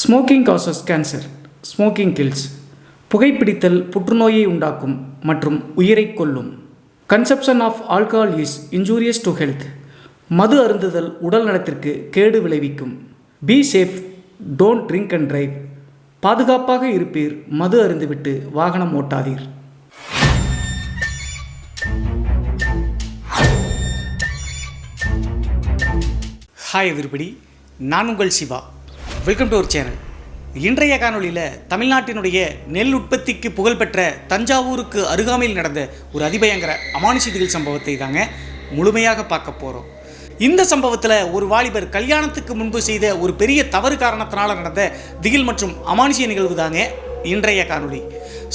Smoking causes cancer, smoking kills. புகைப்பிடித்தல் புற்றுநோயை உண்டாக்கும் மற்றும் உயிரை கொல்லும். Consumption of alcohol is injurious to health. மது அருந்துதல் உடல் நலத்திற்கு கேடு விளைவிக்கும். Be safe, don't drink and drive. பாதுகாப்பாக இருப்பீர், மது அருந்துவிட்டு வாகனம் ஓட்டாதீர். ஹாய் எவ்ரிபடி, நான் உங்கள் Siva. Welcome to our channel. இன்றைய காணொலியில் தமிழ்நாட்டினுடைய நெல் உற்பத்திக்கு புகழ்பெற்ற தஞ்சாவூருக்கு அருகாமையில் நடந்த ஒரு அதிபயங்கர அமானுஷ திகில் சம்பவத்தை தாங்க முழுமையாக பார்க்க போகிறோம். இந்த சம்பவத்தில் ஒரு வாலிபர் கல்யாணத்துக்கு முன்பு செய்த ஒரு பெரிய தவறு காரணத்தினால் நடந்த திகில் மற்றும் அமானுஷ நிகழ்வு தாங்க இன்றைய காணொலி.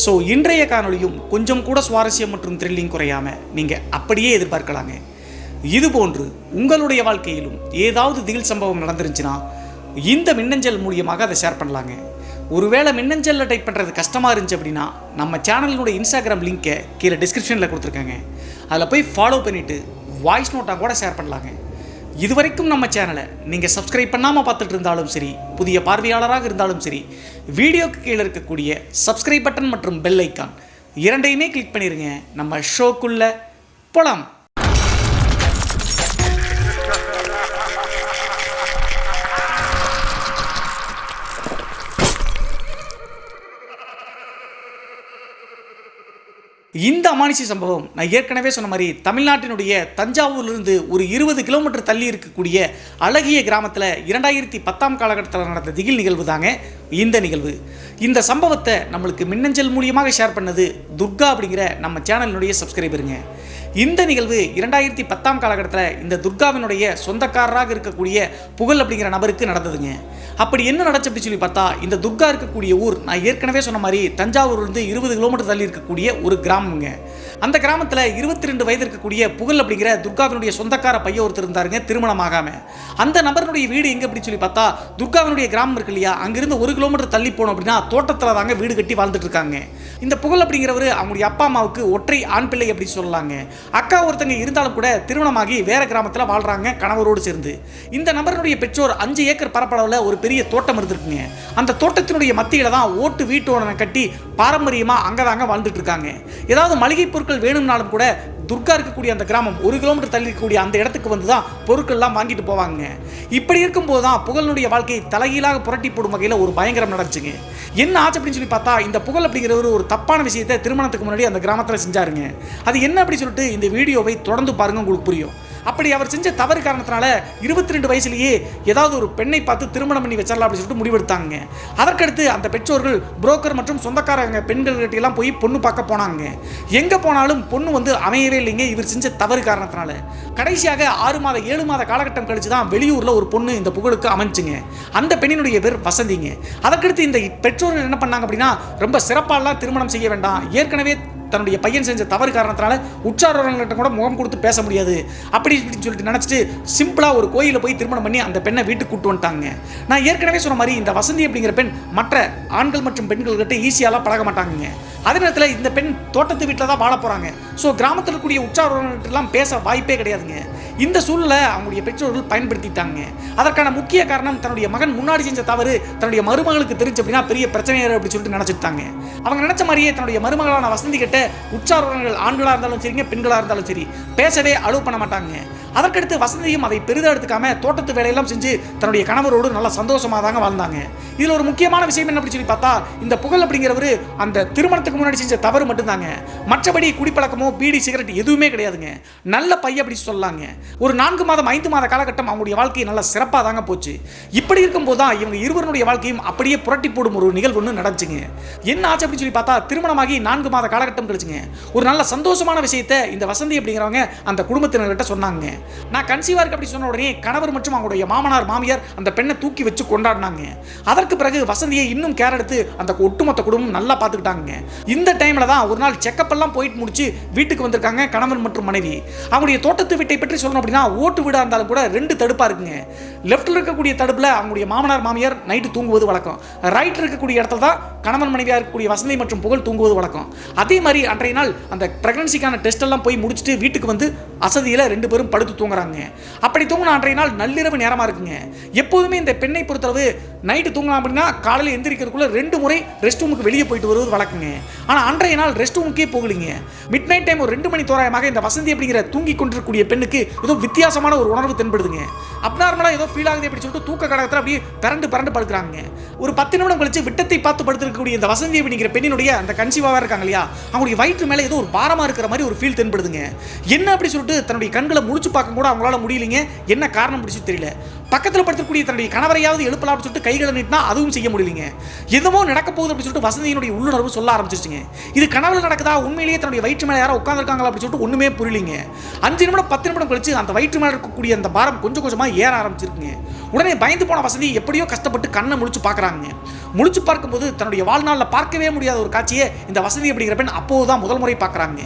ஸோ இன்றைய காணொலியும் கொஞ்சம் கூட சுவாரஸ்யம் மற்றும் த்ரில்லிங் குறையாமல் நீங்கள் அப்படியே எதிர்பார்க்கலாங்க. இதுபோன்று உங்களுடைய வாழ்க்கையிலும் ஏதாவது திகில் சம்பவம் நடந்துருந்துச்சுன்னா இந்த மின்னஞ்சல் மூலியமாக அதை ஷேர் பண்ணலாங்க. ஒருவேளை மின்னஞ்சலில் டைப் பண்ணுறது கஷ்டமாக இருந்துச்சு அப்படின்னா நம்ம சேனலினுடைய இன்ஸ்டாகிராம் லிங்க்கை கீழே டிஸ்கிரிப்ஷனில் கொடுத்துருக்காங்க. அதில் போய் ஃபாலோ பண்ணிவிட்டு வாய்ஸ் நோட்டாக கூட ஷேர் பண்ணலாங்க. இதுவரைக்கும் நம்ம சேனலை நீங்கள் சப்ஸ்கிரைப் பண்ணாமல் பார்த்துட்டு இருந்தாலும் சரி, புதிய பார்வையாளராக இருந்தாலும் சரி, வீடியோக்கு கீழே இருக்கக்கூடிய சப்ஸ்கிரைப் பட்டன் மற்றும் பெல் ஐக்கான் இரண்டையுமே கிளிக் பண்ணிடுங்க. நம்ம ஷோக்குள்ளே போகலாம். இந்த அமானுஷ சம்பவம் நான் ஏற்கனவே சொன்ன மாதிரி தமிழ்நாட்டினுடைய தஞ்சாவூரிலிருந்து ஒரு 20 கிலோமீட்டர் தள்ளி இருக்கக்கூடிய அழகிய கிராமத்தில் 2010 காலகட்டத்தில் நடந்த திகில் நிகழ்வு தாங்க இந்த நிகழ்வு. இந்த சம்பவத்தை நம்மளுக்கு மின்னஞ்சல் மூலியமாக ஷேர் பண்ணது துர்கா அப்படிங்கிற நம்ம சேனலினுடைய சப்ஸ்கிரைபருங்க. இந்த நிகழ்வு 2010 காலகட்டத்தில் இந்த துர்காவினுடைய சொந்தக்காரராக இருக்கக்கூடிய புகழ் அப்படிங்கிற நபருக்கு நடந்ததுங்க. அப்படி என்ன நடச்சு அப்படி சொல்லி பார்த்தா, இந்த துர்கா இருக்கக்கூடிய ஊர் நான் ஏற்கனவே சொன்ன மாதிரி தஞ்சாவூர்லேருந்து 20 கிலோமீட்டர் தள்ளி இருக்கக்கூடிய ஒரு கிராமங்க. அந்த கிராமத்தில் 22 வயது இருக்கக்கூடிய புகழ் அப்படிங்கிற துர்காவினுடைய சொந்தக்கார பையன் ஒருத்தர் இருந்தாருங்க, திருமணமாகாமல். அந்த நபருடைய வீடு எங்கே அப்படின்னு சொல்லி பார்த்தா, துர்காவினுடைய கிராமம் இருக்கு இல்லையா, அங்கிருந்து 1 கிலோமீட்டர் தள்ளி போனோம் அப்படின்னா தோட்டத்தில் தாங்க வீடு கட்டி வாழ்ந்துட்டு இருக்காங்க. இந்த புகழ் அப்படிங்கிறவர் அவங்களுடைய அப்பா அம்மாவுக்கு ஒற்றை ஆண் பிள்ளை அப்படின்னு சொல்லலாங்க. அக்கா ஒருத்தங்க இருந்தாலும் கூட திருமணமாகி வேற கிராமத்தில் வாழ்றாங்க கணவரோடு சேர்ந்து. இந்த நபருடைய பெற்றோர் 5 ஏக்கர் பரப்பளவில் ஒரு பெரிய தோட்டம் இருந்திருக்குங்க. அந்த தோட்டத்தினுடைய மத்தியில் தான் ஓட்டு வீட்டோடனை கட்டி பாரம்பரியமாக அங்கே தாங்க வாழ்ந்துட்டு இருக்காங்க. ஏதாவது மளிகை பொருட்கள் வேணும்னாலும் கூட துர்கா இருக்கக்கூடிய அந்த கிராமம் 1 கிலோமீட்டர் தள்ளி இருக்கக்கூடிய அந்த இடத்துக்கு வந்து தான் பொருட்கள்லாம் வாங்கிட்டு போவாங்க. இப்படி இருக்கும்போது தான் புகழுடைய வாழ்க்கை தலைகீழாக புரட்டி போடும் வகையில் ஒரு பயங்கரம் நடந்துச்சுங்க. என்ன ஆச்சு அப்படின்னு சொல்லி பார்த்தா, இந்த புகழ் அப்படிங்கிறவர் ஒரு தப்பான விஷயத்தை திருமணத்துக்கு முன்னாடி அந்த கிராமத்தில் செஞ்சாருங்க. அது என்ன அப்படி சொல்லிட்டு இந்த வீடியோவை தொடர்ந்து பாருங்க, உங்களுக்கு புரியும். அப்படி அவர் செஞ்ச தவறு காரணத்தினால 22 வயசுலேயே ஏதாவது ஒரு பெண்ணை பார்த்து திருமணம் பண்ணி வச்சிடலாம் அப்படின்னு சொல்லிட்டு முடிவெடுத்தாங்க. அதற்கடுத்து அந்த பெற்றோர்கள் புரோக்கர் மற்றும் சொந்தக்காரங்க பெண்கள்கிட்டலாம் போய் பொண்ணு பார்க்க போனாங்க. எங்கே போனாலும் பொண்ணு வந்து அமையவே இல்லைங்க, இவர் செஞ்ச தவறு காரணத்தினால. கடைசியாக 6 மாத 7 மாத காலகட்டம் கழிச்சு தான் வெளியூரில் ஒரு பொண்ணு இந்த புகழுக்கு அமைஞ்சுங்க. அந்த பெண்ணினுடைய பேர் வசந்திங்க. அதற்கடுத்து இந்த பெற்றோர்கள் என்ன பண்ணாங்க அப்படின்னா, ரொம்ப சிறப்பாலாம் திருமணம் செய்ய வேண்டாம், ஏற்கனவே தன்னுடைய பையன் செஞ்ச தவறு காரணத்தினால உற்றாரவர்கள்ட்ட கூட முகம் கொடுத்து பேச முடியாது அப்படி இப்படின்னு சொல்லிட்டு நினச்சிட்டு சிம்பிளாக ஒரு கோயிலில் போய் திருமணம் பண்ணி அந்த பெண்ணை வீட்டுக்கு கூட்டு வந்துட்டாங்க. நான் ஏற்கனவே சொன்ன மாதிரி இந்த வசந்தி அப்படிங்கிற பெண் மற்ற ஆண்கள் மற்றும் பெண்கள்கிட்ட ஈஸியாலாம் பழக மாட்டாங்க. அதே நேரத்தில் இந்த பெண் தோட்டத்து வீட்டில் தான் வாழ போகிறாங்க. ஸோ கிராமத்தில் இருக்கக்கூடிய உற்றாரவர்கள்ட்டெல்லாம் பேச வாய்ப்பே கிடையாதுங்க. இந்த சூழலை அவங்களுடைய பெற்றோர்கள் பயன்படுத்திட்டாங்க. அதற்கான முக்கிய காரணம், தன்னுடைய மகன் முன்னாடி செஞ்ச தவறு தன்னுடைய மருமகளுக்கு தெரிஞ்சு அப்படின்னா பெரிய பிரச்சனையாரு அப்படின்னு சொல்லிட்டு நினச்சிட்டாங்க. அவங்க நினச்ச மாதிரியே தன்னுடைய மருமகளான வசந்தி கிட்ட உற்றாரவர்கள் ஆண்களாக இருந்தாலும் சரிங்க, பெண்களாக இருந்தாலும் சரி, பேசவே அலோவ் பண்ண மாட்டாங்க. அதற்கடுத்து வசந்தியும் அதை பெரிதாக எடுத்துக்காம தோட்டத்து வேலையெல்லாம் செஞ்சு தன்னுடைய கணவரோடு நல்லா சந்தோஷமாக தாங்க வாழ்ந்தாங்க. இதில் ஒரு முக்கியமான விஷயம் என்ன அப்படி சொல்லி பார்த்தா, இந்த புகழ் அப்படிங்கிறவர் அந்த திருமணத்துக்கு முன்னாடி செஞ்ச தவறு மட்டும்தாங்க. மற்றபடி குடிப்பழக்கமோ பீடி சிகரெட் எதுவுமே கிடையாதுங்க. நல்ல பையன் அப்படி சொல்லலாங்க. ஒரு 4 மாதம் 5 மாத காலகட்டம் அவங்களுடைய வாழ்க்கை நல்லா சிறப்பாக தாங்க போச்சு. இப்படி இருக்கும்போது தான் இவங்க இருவருடைய வாழ்க்கையும் அப்படியே புரட்டி போடும் ஒரு நிகழ்வு ஒன்று நடந்துச்சுங்க. என்ன ஆச்சு அப்படின்னு சொல்லி பார்த்தா, திருமணமாகி 4 மாத காலகட்டம் கழிச்சுங்க ஒரு நல்ல சந்தோஷமான விஷயத்தை இந்த வசந்தி அப்படிங்கிறவங்க அந்த குடும்பத்தினர்கிட்ட சொன்னாங்க. நான் கன்சீவா இருக்கு அப்படி சொன்ன உடனே கணவர் மற்றும் அவங்களுடைய மாமனார் மாமியார் அந்த பெண்ணை தூக்கி வச்சு கொண்டாடினாங்க. அதற்கு பிறகு வசந்தியை இன்னும் கேர் எடுத்து அந்த ஒட்டுமொத்த குடும்பம் நல்லா பார்த்துக்கிட்டாங்க. இந்த டைம்ல தான் ஒரு நாள் செக்கப் எல்லாம் போயிட்டு முடிச்சு வீட்டுக்கு வந்திருக்காங்க கணவன் மற்றும் மனைவி. அவங்களுடைய தோட்டத்து வீட்டை பற்றி சொல்லணும் அப்படின்னா, ஓட்டு வீடாக இருந்தாலும் கூட 2 தடுப்பா இருக்குங்க. லெஃப்ட்ல இருக்கக்கூடிய தடுப்புல அவங்களுடைய மாமனார் மாமியார் நைட்டு தூங்குவது வழக்கம். ரைட் இருக்கக்கூடிய இடத்துல தான் கணவன் மனைவியாக இருக்கக்கூடிய வசந்தி மற்றும் புகழ் தூங்குவது வழக்கம். அதே மாதிரி அன்றைய நாள் அந்த பிரெக்னன்சிக்கான டெஸ்ட் எல்லாம் போய் முடிச்சுட்டு வீட்டுக்கு வந்து அசதியில் 2 பேரும் படுத்து தூங்குறாங்க. அப்படி தூங்கின அன்றைய நாள் நள்ளிரவு நேரமாக இருக்குங்க. எப்போதுமே இந்த பெண்ணை பொறுத்தளவு நைட்டு தூங்கலாம் அப்படின்னா காலையில் எந்திரிக்கிறதுக்குள்ள 2 முறை ரெஸ்ட் ரூமுக்கு வெளியே போயிட்டு வருவது வழக்குங்க. ஆனால் அன்றைய நாள் ரெஸ்ட் ரூமுக்கே போகலிங்க. மிட் நைட் டைம் ஒரு 2 மணி தோராயமாக இந்த வசந்தி அப்படிங்கிற தூங்கி கொண்டிருக்கக்கூடிய பெண்ணுக்கு ஏதோ வித்தியாசமான ஒரு உணர்வு தென்படுதுங்க. அப்நார்மலாக ஏதோ ஃபீல் ஆகுது அப்படின்னு சொல்லிட்டு தூக்க கடகத்தில் அப்படியே பரண்டு படுக்கிறாங்க. ஒரு 10 நிமிடம் கழிச்சு விட்டத்தை பார்த்து படுத்திருக்கக்கூடிய இந்த வசந்தி அப்படிங்கிற பெண்ணினுடைய அந்த கன்சீவாக இருக்காங்க இல்லையா, அவங்களுடைய வயிற்று மேலே ஏதோ ஒரு பாரமாக இருக்கிற மாதிரி ஒரு ஃபீல் தென்படுதுங்க. என்ன அப்படி சொல்லிட்டு தன்னுடைய கண்களை முடிச்சு பார்க்க கூட அவங்களால முடியலைங்க. என்ன காரணம் பிடிச்சி தெரியல. பக்கத்தில் படுத்தக்கூடிய தன்னுடைய கணவரையாவது எழுப்பலாம் அப்படின்னு சொல்லிட்டு கைகளை நீட்டினா அதுவும் செய்ய முடியலைங்க. எதுவோ நடக்க போகுது அப்படின்னு சொல்லிட்டு வசந்தியினுடைய உள்ளுணர்வு சொல்ல ஆரம்பிச்சிருச்சுங்க. இது கனவுல நடக்குதா, உண்மையிலேயே தன்னுடைய வயிற்று மேலே யாரோ உட்காந்துருக்காங்களா அப்படின்னு சொல்லிட்டு ஒன்றுமே புரியலிங்க. 5 நிமிடம் 10 நிமிடம் கழிச்சு அந்த வயிற்று மேலே இருக்கக்கூடிய அந்த பாரம் கொஞ்சம் கொஞ்சமாக ஏற ஆரம்பிச்சிருக்குங்க. உடனே பயந்து போன வசந்தி எப்படியோ கஷ்டப்பட்டு கண்ணை முழிச்சு பார்க்குறாங்க. முழிச்சு பார்க்கும்போது தன்னுடைய வாழ்நாளில் பார்க்கவே முடியாத ஒரு காட்சியை இந்த வசந்தி அப்படிங்கிற பெண் அப்போதுதான் முதல் முறை பார்க்குறாங்க.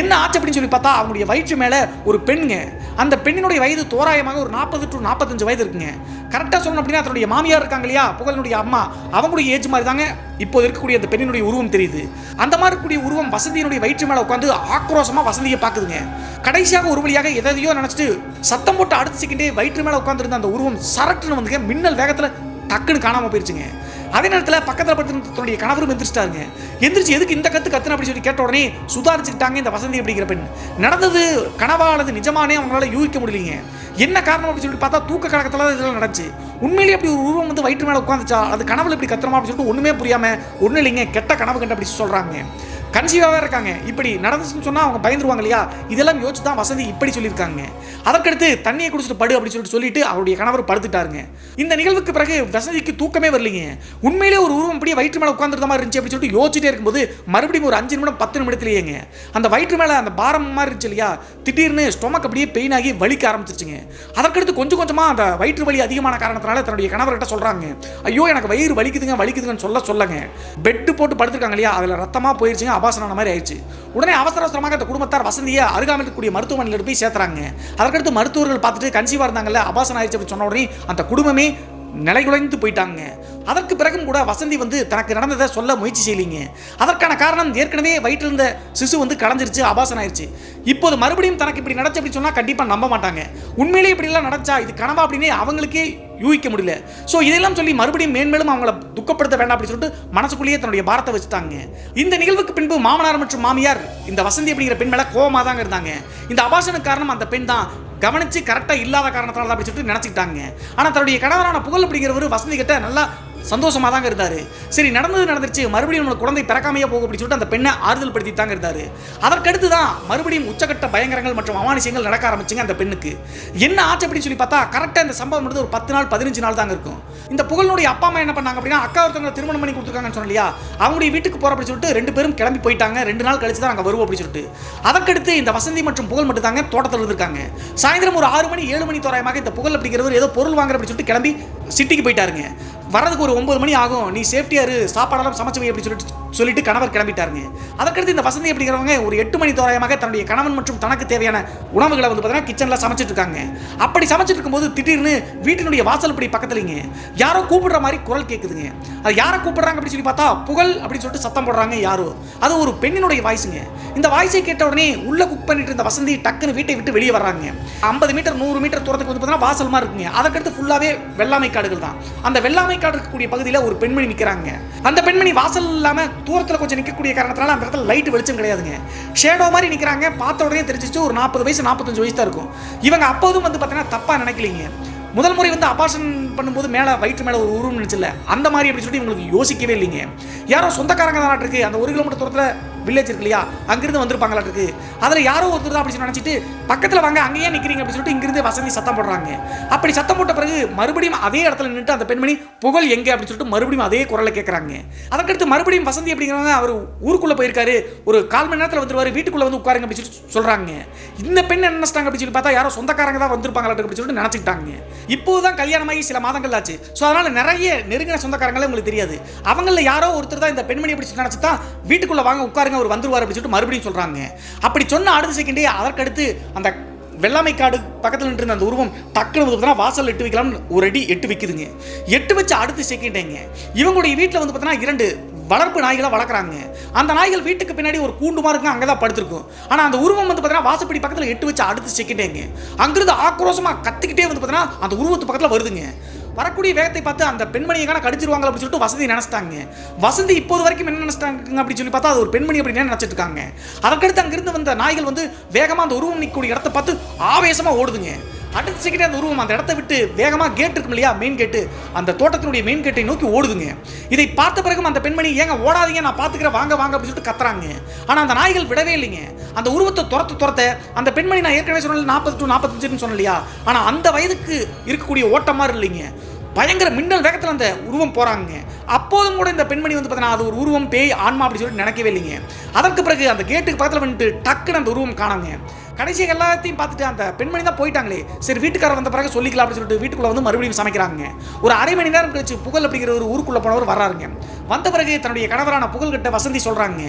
என்ன ஆச்சு அப்படின்னு சொல்லி பார்த்தா அவங்களுடைய வயிற்று மேலே ஒரு பெண்ணுங்க. அந்த பெண்ணினுடைய வயது தோராயமாக ஒரு 40 to 45 வயது இருக்குங்க. கரெக்டாக சொல்லணும் அப்படின்னா தன்னுடைய மாமியார் இருக்காங்க இல்லையா, புகழினுடைய அம்மா, அவங்களுடைய ஏஜ் மாதிரி தாங்க இப்போது இருக்கக்கூடிய அந்த பெண்ணினுடைய உருவம் தெரியுது. அந்த மாதிரி இருக்கக்கூடிய உருவம் வசந்தியினுடைய வயிற்று மேலே உட்காந்து ஆக்ரோஷமாக வசந்தியை பார்க்குதுங்க. கடைசியாக ஒரு வழியாக எதையோ நினச்சிட்டு சத்தம் போட்டு அடுத்த செகண்டே வயிற்று மேலே உட்காந்துருந்த அந்த உருவம் சரட்டுன்னு வந்துங்க மின்னல் வேகத்தில் டக்குன்னு காணாமல் போயிருச்சுங்க. அதே நேரத்தில் பக்கத்தில் படுத்து தன்னுடைய கணவரும் எந்திரிச்சிட்டாருங்க. எந்திரிச்சு எதுக்கு இந்த கத்துன்னு அப்படி சொல்லி கேட்ட உடனே சுதாரிச்சுக்கிட்டாங்க இந்த வசந்தி அப்படிங்கிற பெண். நடந்தது கனவா அல்லது நிஜமானே அவங்களால யூகிக்க முடியலைங்க. என்ன காரணம் அப்படின்னு சொல்லி பார்த்தா தூக்க கழகத்தில் தான் இதெல்லாம் நடந்துச்சு. உண்மையிலேயே அப்படி ஒரு உருவம் வந்து வயிற்று மேலே உட்காந்துச்சா, அது கனவுல இப்படி கத்துறமா அப்படின்னு சொல்லிட்டு ஒன்றுமே புரியாமல் ஒன்றும் இல்லைங்க கெட்ட கனவு கண்டு அப்படி சொல்கிறாங்க. கன்சீவாக இருக்காங்க. இப்படி நடந்துச்சுன்னு சொன்னால் அவங்க பயந்துருவாங்க இல்லையா, இதெல்லாம் யோசிச்சு தான் வசந்தி இப்படி சொல்லியிருக்காங்க. அதற்கடுத்து தண்ணியை குடிச்சிட்டு படு அப்படின்னு சொல்லிட்டு அவருடைய கணவர் படுத்துட்டாருங்க. இந்த நிகழ்வுக்கு பிறகு வசந்திக்கு தூக்கமே வரலைங்க. உண்மையிலே ஒரு உருவம் அப்படியே வயிற்று மேலே உட்காந்துருந்த மாதிரி இருந்துச்சு அப்படின்னு சொல்லிட்டு யோசிச்சுட்டே இருக்கும்போது மறுபடியும் ஒரு 5 நிமிடம் 10 நிமிடத்திலேயேங்க அந்த வயிற்று மேலே அந்த பாரம் மாதிரி இருந்துச்சு இல்லையா, திடீர்னு ஸ்டொமக் அப்படியே பெயின் ஆகி வலிக்க ஆரம்பிச்சிருச்சுங்க. அதற்கடுத்து கொஞ்சம் கொஞ்சமாக அந்த வயிற்று வலி அதிகமான காரணத்தினால தன்னுடைய கணவர்கிட்ட சொல்கிறாங்க, ஐயோ எனக்கு வயிறு வலிக்குதுங்கன்னு சொல்லுங்க. பெட்டு போட்டு படுத்துருக்காங்க இல்லையா, அதில் ரத்தமாக போயிருச்சுங்க, அபாசனான மாதிரி ஆயிடுச்சு. உடனே அவசரமாக அந்த குடும்பத்தார் வசந்தியை அருகாமையில் இருக்கக்கூடிய மருத்துவமனையில் போய் சேர்த்துறாங்க. அதற்கடுத்து மருத்துவர்கள் பார்த்துட்டு கன்சீவாக இருந்தாங்கல்ல, அபாசனம் ஆயிடுச்சு அப்படின்னு சொன்ன உடனே அந்த குடும்பமே நிலைகுலைந்து போயிட்டாங்க. அதற்கு பிறகும் கூட வசந்தி வந்து தனக்கு நடந்ததை சொல்ல முயற்சி செய்யலிங்க. அதற்கான காரணம் ஏற்கனவே வயிற்றில் இருந்த சிசு வந்து கலைஞ்சிருச்சு, அபாசனம் ஆயிடுச்சு. இப்போது மறுபடியும் தனக்கு இப்படி நடச்சு அப்படின்னு சொன்னால் கண்டிப்பாக நம்ப மாட்டாங்க. உண்மையிலேயே இப்படிலாம் நடச்சா இது கனவா அப்படின்னே அவங்களுக்கே யூகிக்க முடியல. ஸோ இதெல்லாம் சொல்லி மறுபடியும் மேன்மேலும் அவங்கள துக்கப்படுத்த வேண்டாம் அப்படின்னு சொல்லிட்டு மனசுக்குள்ளேயே தன்னுடைய பாரத்தை வச்சுட்டாங்க. இந்த நிகழ்வுக்கு பின்பு மாமனார் மற்றும் மாமியார் இந்த வசந்தி அப்படிங்கிற பெண் மேலே கோபமாக தாங்க இருந்தாங்க. இந்த அபாசனுக்கு காரணம் அந்த பெண் தான், கவனிச்சு கரெக்டாக இல்லாத காரணத்தால் தான் அப்படி சொல்லிட்டு நினச்சிக்கிட்டாங்க. ஆனால் தன்னுடைய கணவரான புகழ் அப்படிங்கிறவர் வசந்தி கிட்ட நல்லா சந்தோஷமாக தாங்க இருந்தார். சரி நடந்துருச்சு, மறுபடியும் நம்மளுக்கு குழந்தை பிறக்காமையே போகும் அப்படின்னு சொல்லிட்டு அந்த பெண்ணை ஆறுதல் படுத்தி தாங்க இருந்தார். அதற்கடுத்து தான் மறுபடியும் உச்சகட்ட பயங்கரங்கள் மற்றும் அமானுஷங்கள் நடக்க ஆரம்பிச்சுங்க அந்த பெண்ணுக்கு. என்ன ஆச்சு அப்படின்னு சொல்லி பார்த்தா கரெக்டாக இந்த சம்பவம் நடந்து ஒரு 10 நாள் 15 நாள் தாங்க இருக்கும். இந்த புகழுடைய அப்பா அம்மா என்ன பண்ணாங்க அப்படின்னா, அக்கா ஒருத்தவங்க திருமணம் பண்ணி கொடுத்துருக்காங்கன்னு சொன்ன இல்லையா, அவங்களுடைய வீட்டுக்கு போகிற அப்படின்னு சொல்லிட்டு 2 பேரும் கிளம்பி போயிட்டாங்க. 2 நாள் கழிச்சு தான் அங்கே வருவோம் அப்படின்னு சொல்லிட்டு. அதற்கடுத்து இந்த வசந்தி மற்றும் புகழ் மட்டும் தாங்க தோட்டத்தில் இருந்திருக்காங்க. சாயந்தரம் ஒரு 6 மணி 7 மணி தோராயமாக இந்த புகழ் அப்படிங்கிறவர் ஏதோ பொருள் வாங்குற அப்படின்னு சொல்லிட்டு கிளம்பி சிட்டிக்கு போயிட்டாருங்க. வரதுக்கு ஒரு 9 மணி ஆகும், நீ சேஃப்டியா இரு, சாப்பாடெல்லாம் சமைச்சு வை அப்படி சொல்லிட்டு கணவர் கிளம்பிட்டாருங்க. அதற்கடுத்து இந்த வசந்தி அப்படிங்கிறவங்க ஒரு 8 மணி தோராயமாக தன்னுடைய கணவன் மற்றும் தனக்கு தேவையான உணவுகளை வந்து பார்த்தீங்கன்னா கிச்சனில் சமைச்சிட்டு இருக்காங்க. அப்படி சமைச்சிட்டு இருக்கும்போது திடீர்னு வீட்டினுடைய வாசல் படி பக்கத்துலங்க யாரோ கூப்பிடுற மாதிரி குரல் கேட்குதுங்க. அது யாரை கூப்பிடுறாங்க அப்படின்னு சொல்லி பார்த்தா புகழ் அப்படின்னு சொல்லிட்டு சத்தம் போடுறாங்க யாரோ. அது ஒரு பெண்ணினுடைய வாய்ஸுங்க. இந்த வாய்ஸை கேட்ட உடனே உள்ள குக் பண்ணிட்டு இருந்த வசந்தி டக்குன்னு வீட்டை விட்டு வெளியே வர்றாங்க. 50 மீட்டர் 100 மீட்டர் தூரத்துக்கு வந்து பார்த்தீங்கன்னா வாசல் மாதிரி இருக்குங்க. அதற்கடுத்து ஃபுல்லாவே வெள்ளாமை காடுகள் தான். அந்த வெள்ளாமை காடு இருக்கக்கூடிய பகுதியில் ஒரு பெண்மணி நிற்கிறாங்க. அந்த பெண்மணி வாசல் இல்லாம தூரத்தில் கொஞ்சம் நிற்கக்கூடிய காரணத்தினால அந்த இடத்துல லைட் வெளிச்சம் கிடையாதுங்க. ஷேடோ மாதிரி நிற்கிறாங்க. பார்த்த உடனே தெரிஞ்சிச்சு ஒரு 40 வயசு 45 வயசு தான் இருக்கும். இவங்க அப்போதும் வந்து பார்த்தீங்கன்னா தப்பா நினைக்கலீங்க. முதல் முறை வந்து அபாஷன் பண்ணும்போது மேலே வயிற்று மேலே ஒரு உருவம் நினைச்சில்ல, அந்த மாதிரி அப்படி சொல்லிட்டு இவங்களுக்கு யோசிக்கவே இல்லைங்க. யாரோ சொந்தக்காரங்க தான் இருக்கு, அந்த 1 கிலோமீட்டர் தூரத்தில் வில்லேஜ் இருக்கு இல்லையா, அங்கிருந்து வந்திருப்பாங்களா இருக்கு. அதில் யாரோ ஒருத்தர் தான் அப்படி நினச்சிட்டு பக்கத்தில் வாங்க அங்கேயே நிற்கிறீங்க அப்படின்னு சொல்லிட்டு இங்கிருந்து வசந்தி சத்தம் போடுறாங்க. அப்படி சத்தம் போட்ட பிறகு மறுபடியும் அதே இடத்துல நின்றுட்டு அந்த பெண்மணி புகழ் எங்கே அப்படின்னு சொல்லிட்டு மறுபடியும் அதே குரலை கேட்குறாங்க. அதற்கடுத்து மறுபடியும் வசந்தி அப்படிங்கிறவங்க அவர் ஊருக்குள்ளே போயிருக்காரு, ஒரு 1/4 மணி நேரத்தில் வந்துருவார், வீட்டுக்குள்ளே வந்து உட்காருங்க அப்படின்னு சொல்லி சொல்கிறாங்க. இந்த பெண் என்ன நினைச்சிட்டாங்க அப்படின்னு சொல்லி பார்த்தா யாரோ சொந்தக்காரங்க தான் வந்திருப்பாங்களா அப்படின்னு சொல்லிட்டு நினச்சிக்கிட்டாங்க. இப்போதான் கல்யாணமாகி சில மாதங்கள் ஆச்சு. ஸோ அதனால நிறைய நெருங்கின சொந்தக்காரங்களே உங்களுக்கு தெரியாது. அவங்களில் யாரோ ஒருத்தர் தான் இந்த பெண்மணி அப்படி நினச்சி தான் வீட்டுக்குள்ளே வாங்க உட்காருங்க அவர் வந்துருவார் அப்படின்னு சொல்லிட்டு மறுபடியும் சொல்கிறாங்க. அப்படி சொன்ன அடுத்த செகண்டே அதற்கடுத்து அந்த வெள்ளாமை காடு பக்கத்தில் நின்று அந்த உருவம் டக்குனு வாசல் எட்டு வைக்கலாம்னு ஒரு அடி எட்டு வைக்குதுங்க. எட்டு வச்சு அடுத்த செகண்டேங்க இவங்களுடைய வீட்டில் வந்து பார்த்தீங்கன்னா 2 வளர்ப்பு நாய்களை வளர்க்குறாங்க. அந்த நாய்கள் வீட்டுக்கு பின்னாடி ஒரு கூண்டு மாதிரி இருக்கும், அங்கே தான் படுத்திருக்கும். ஆனால் அந்த உருவம் வந்து பார்த்தீங்கன்னா வாசப்படி பக்கத்தில் எட்டு வச்சு அடுத்த செகண்டேங்க அங்கிருந்து ஆக்ரோஷமாக கத்திக்கிட்டே வந்து பார்த்தீங்கன்னா அந்த உருவத்து பக்கத்தில் வருதுங்க. வரக்கூடிய வேகத்தை பார்த்து அந்த பெண்மணியை கடிச்சிருவாங்க அப்படின்னு சொல்லிட்டு வசந்தி நினைச்சிட்டாங்க. வசந்தி இப்போது வரைக்கும் என்ன நினைச்சிட்டாங்க அப்படின்னு சொல்லி பார்த்தா அது ஒரு பெண்மணி அப்படின்னு நினைச்சிட்டு இருக்காங்க. அதற்கடுத்து அங்கிருந்து வந்த நாய்கள் வேகமா அந்த உருவம் நிற்கக்கூடிய இடத்தை பார்த்து ஆவேசமா ஓடுதுங்க. அடுத்த செகண்ட் அந்த உருவம் அந்த இடத்தை விட்டு வேகமா கேட் இருக்கும் இல்லையா, மெயின் கேட்டு, அந்த தோட்டத்தினுடைய மெயின் கேட்டை நோக்கி ஓடுதுங்க. இதை பார்த்த பிறகு அந்த பெண்மணி ஏங்க ஓடாதீங்க, நான் பார்த்துக்கிறேன், வாங்க வாங்க அப்படின்னு சொல்லிட்டு கத்துறாங்க. ஆனா அந்த நாய்கள் விடவே இல்லைங்க. அந்த உருவத்தை துரத்த அந்த பெண்மணி நான் ஏற்கனவே சொன்ன 40 to 45 சொன்ன இல்லையா, ஆனா அந்த வயதுக்கு இருக்கக்கூடிய ஓட்டம் மாதிரி இல்லைங்க. பயங்கர மின்னல் வேகத்தில் அந்த உருவம் போறாங்க. அப்போதும் கூட இந்த பெண்மணி பார்த்தீங்கன்னா அது ஒரு உருவம், பேய், ஆன்மா அப்படின்னு சொல்லிட்டு நினைக்கவே இல்லைங்க. அதற்கு பிறகு அந்த கேட்டுக்கு பக்கத்தில் வந்துட்டு டக்குன்னு அந்த உருவம் காணாங்க. கடைசி எல்லாத்தையும் பார்த்துட்டு அந்த பெண்மணி தான் போயிட்டாங்களே, சரி வீட்டுக்காரர் வந்த பிறகு சொல்லிக்கலாம் அப்படின்னு சொல்லிட்டு வீட்டுக்குள்ள மறுபடியும் சமைக்கிறாங்க. ஒரு அரை மணி நேரம் கழிச்சு புகழ் அப்படிங்கிற ஒரு ஊருக்குள்ள போனவர் வர்றாருங்க. வந்த பிறகு தன்னுடைய கணவரான புகழ் கிட்ட வசந்தி சொல்றாங்க,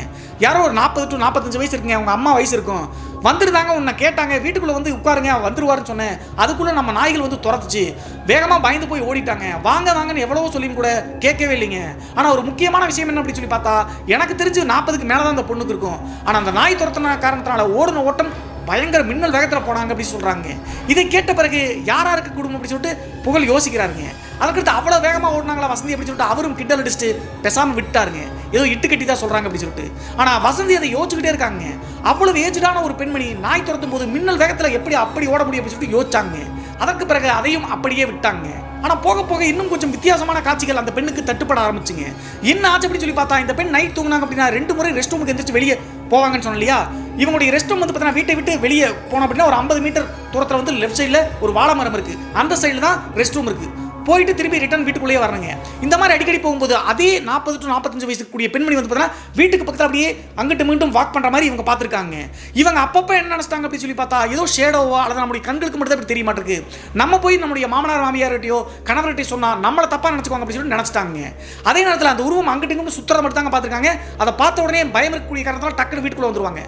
யாரோ ஒரு 40 to 45 வயசு இருக்குங்க, அவங்க அம்மா வயசு இருக்கும், வந்துருந்தாங்க, உன்னை கேட்டாங்க, வீட்டுக்குள்ள உட்காருங்க, வந்துருவாருன்னு சொன்னேன், அதுக்குள்ள நம்ம நாய்கள் துரத்துச்சு, வேகமா பயந்து போய் ஓடிட்டாங்க, வாங்க வாங்கன்னு எவ்வளவோ சொல்லியும் கூட கேட்கவே இல்லைங்க. ஆனா ஒரு முக்கியமான விஷயம் என்ன அப்படின்னு சொல்லி பார்த்தா, எனக்கு தெரிஞ்சு 40க்கு மேலதான் அந்த பொண்ணுக்கு இருக்கும். ஆனா அந்த நாய் துரத்தின காரணத்தினால ஓடுன ஓட்டம் பயங்கர மின்னல் வேகத்தில் போனாங்க அப்படின்னு சொல்றாங்க. இதை கேட்ட பிறகு யாராருக்கு குடும்பம் அப்படின்னு சொல்லிட்டு புகழ் யோசிக்கிறாருங்க. அதுக்கடுத்து அவ்வளோ வேகமாக ஓடினாங்களா வசந்தி அப்படின்னு சொல்லிட்டு அவரும் கிண்டல் அடிச்சுட்டு பேசாமல் விட்டாருங்க. ஏதோ இட்டு கட்டி தான் சொல்றாங்க அப்படின்னு சொல்லிட்டு. ஆனால் வசந்தி அதை யோசிச்சுக்கிட்டே இருக்காங்க. அவ்வளவு ஏஜ்டான ஒரு பெண்மணி நாய் துரத்தும் போது மின்னல் வேகத்தில் எப்படி அப்படி ஓட முடியும் அப்படின்னு சொல்லிட்டு யோசிச்சாங்க. அதற்கு பிறகு அதையும் அப்படியே விட்டாங்க. ஆனால் போக போக இன்னும் கொஞ்சம் வித்தியாசமான காட்சிகள் அந்த பெண்ணுக்கு தட்டுப்பட ஆரம்பிச்சுங்க. என்ன ஆச்சு அப்படின்னு சொல்லி பார்த்தா, இந்த பெண் நைட் தூங்கினாங்க அப்படின்னா 2 முறை ரெஸ்ட் ரூமுக்கு எந்திரிச்சு வெளியே போவாங்கன்னு சொன்னோம் இல்லையா, இவங்களுடைய ரெஸ்ட் ரூம் பார்த்தீங்கன்னா வீட்டை விட்டு வெளியே போனோம் அப்படின்னா ஒரு 50 மீட்டர் தூரத்தில் லெஃப்ட் சைடில் ஒரு வாழை மரம் இருக்கு, அந்த சைடில் தான் ரெஸ்ட் ரூம் இருக்கு. போயிட்டு திரும்பி ரிட்டர்ன் வீட்டுக்குள்ளேயே வரணுங்க. இந்த மாதிரி அடிக்கடி போகும்போது அதே 40 to 45 வயசு கூடிய பெண்மணி பார்த்தீங்கன்னா வீட்டுக்கு பக்கத்தில் அப்படியே அங்கிட்டு மீண்டும் வாக் பண்ணுற மாதிரி இவங்க பார்த்துருக்காங்க. இவங்க அப்பப்போ என்ன நினைச்சிட்டாங்க அப்படின்னு சொல்லி பார்த்தா, ஏதோ ஷேடோவோ அல்லது நம்முடைய கண்களுக்கு மட்டும் தான் இப்படி தெரிய மாட்டிருக்கு, நம்ம போய் நம்முடைய மாமனார் மாமியார்கிட்டயோ கணவர்கிட்டயோ சொன்னால் நம்மளை தப்பாக நினச்சிக்குவாங்க அப்படின்னு சொல்லி நினச்சிட்டாங்க. அதே நேரத்தில் அந்த உருவம் அங்கிட்டு இங்கிட்டு சுற்றுறதை மட்டும் தாங்க பார்த்துருக்காங்க. அதை பார்த்த உடனே பயம் இருக்கக்கூடிய காரணத்தால் டக்குனு வீட்டுக்குள்ளே வந்துருவாங்க.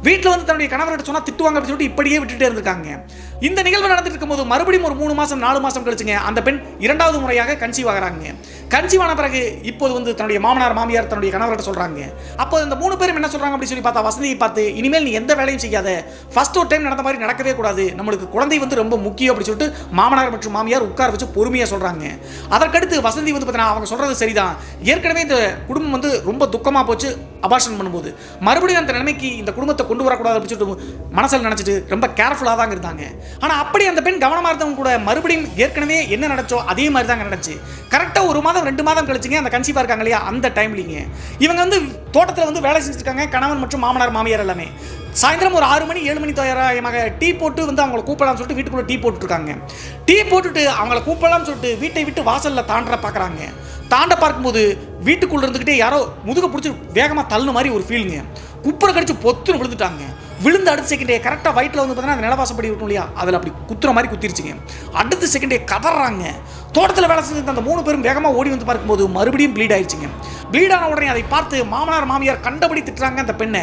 வீட்டில் தன்னுடைய கணவர்கிட்ட சொன்னால் திட்டுவாங்க அப்படின்னு சொல்லிட்டு இப்படியே விட்டுட்டே இருந்திருக்காங்க. இந்த நிகழ்வு நடந்துட்டு இருக்கும்போது மறுபடியும் ஒரு 3 மாதம் 4 மாதம் கழிச்சுங்க அந்த பெண் 2வது முறையாக கன்சீவ் ஆகிறாங்க. கன்சீவ் ஆன பிறகு இப்போது தன்னுடைய மாமனார் மாமியார் தன்னுடைய கணவர்கிட்ட சொல்றாங்க. அப்போ இந்த 3 பேரும் என்ன சொல்றாங்க அப்படின்னு சொல்லி பார்த்தா, வசந்தியை பார்த்து இனிமேல் நீ எந்த வேலையும் செய்யாத, ஃபர்ஸ்ட் ஒரு டைம் நடந்த மாதிரி நடக்கவே கூடாது, நம்மளுக்கு குழந்தை ரொம்ப முக்கியம் அப்படின்னு சொல்லிட்டு மாமனார் மற்றும் மாமியார் உட்கார வச்சு பொறுமையாக சொல்றாங்க. அதற்கடுத்து வசந்தி பார்த்தீங்கன்னா அவங்க சொல்றது சரிதான், ஏற்கனவே இந்த குடும்பம் ரொம்ப துக்கமாக போச்சு அபார்ஷன் பண்ணும்போது, மறுபடியும் அந்த நிலைமைக்கு இந்த குடும்பத்தை கொண்டு வரக்கூடாது அப்படின்னு சொல்லிட்டு மனசில் நினைச்சிட்டு ரொம்ப கேர்ஃபுல்லாக தான் இருந்தாங்க. ஆனால் அப்படி அந்த பெண் கவனமாக இருந்தவங்க கூட மறுபடியும் ஏற்கனவே என்ன நடச்சோ அதே மாதிரி தாங்க நடந்துச்சு. கரெக்டாக 1 மாதம் 2 மாதம் கழிச்சுங்க அந்த கன்சீவாக இருக்காங்க இல்லையா, அந்த டைம்லிங்க இவங்க தோட்டத்தில் வேலை செஞ்சுருக்காங்க, கணவன் மற்றும் மாமனார் மாமியார் எல்லாமே. சாயந்தரம் ஒரு 6 மணி 7 மணி தோராயமாக டீ போட்டு அவங்களை கூப்பிடலாம்னு சொல்லிட்டு வீட்டுக்குள்ளே டீ போட்டுருக்காங்க. டீ போட்டுட்டு அவங்கள கூப்பிடலாம்னு சொல்லிட்டு வீட்டை விட்டு வாசலில் தாண்ட பார்க்குறாங்க. தாண்ட பார்க்கும்போது வீட்டுக்குள்ளே இருந்துக்கிட்டே யாரோ முதுக பிடிச்சி வேகமாக தள்ளுன மாதிரி ஒரு ஃபீலுங்க. குப்புரை கடிச்சு பொத்துன்னு விழுந்துட்டாங்க. விழுந்து அடுத்த செகண்டே கரெக்டாக வயிற்றில் பார்த்தீங்கன்னா அந்த நிலவாசப்படி இருக்கும் இல்லையா, அதில் அப்படி குத்துற மாதிரி குத்திருச்சுங்க. அடுத்த செகண்டே கதறாங்க. தோட்டத்தில் வேலை செஞ்சு அந்த 3 பேரும் வேகமாக ஓடி பார்க்கும்போது மறுபடியும் ப்ளீட் ஆயிடுச்சுங்க. ப்ளீட் ஆன உடனே அதை பார்த்து மாமனார் மாமியார் கண்டபடி திட்டுறாங்க அந்த பெண்ணை.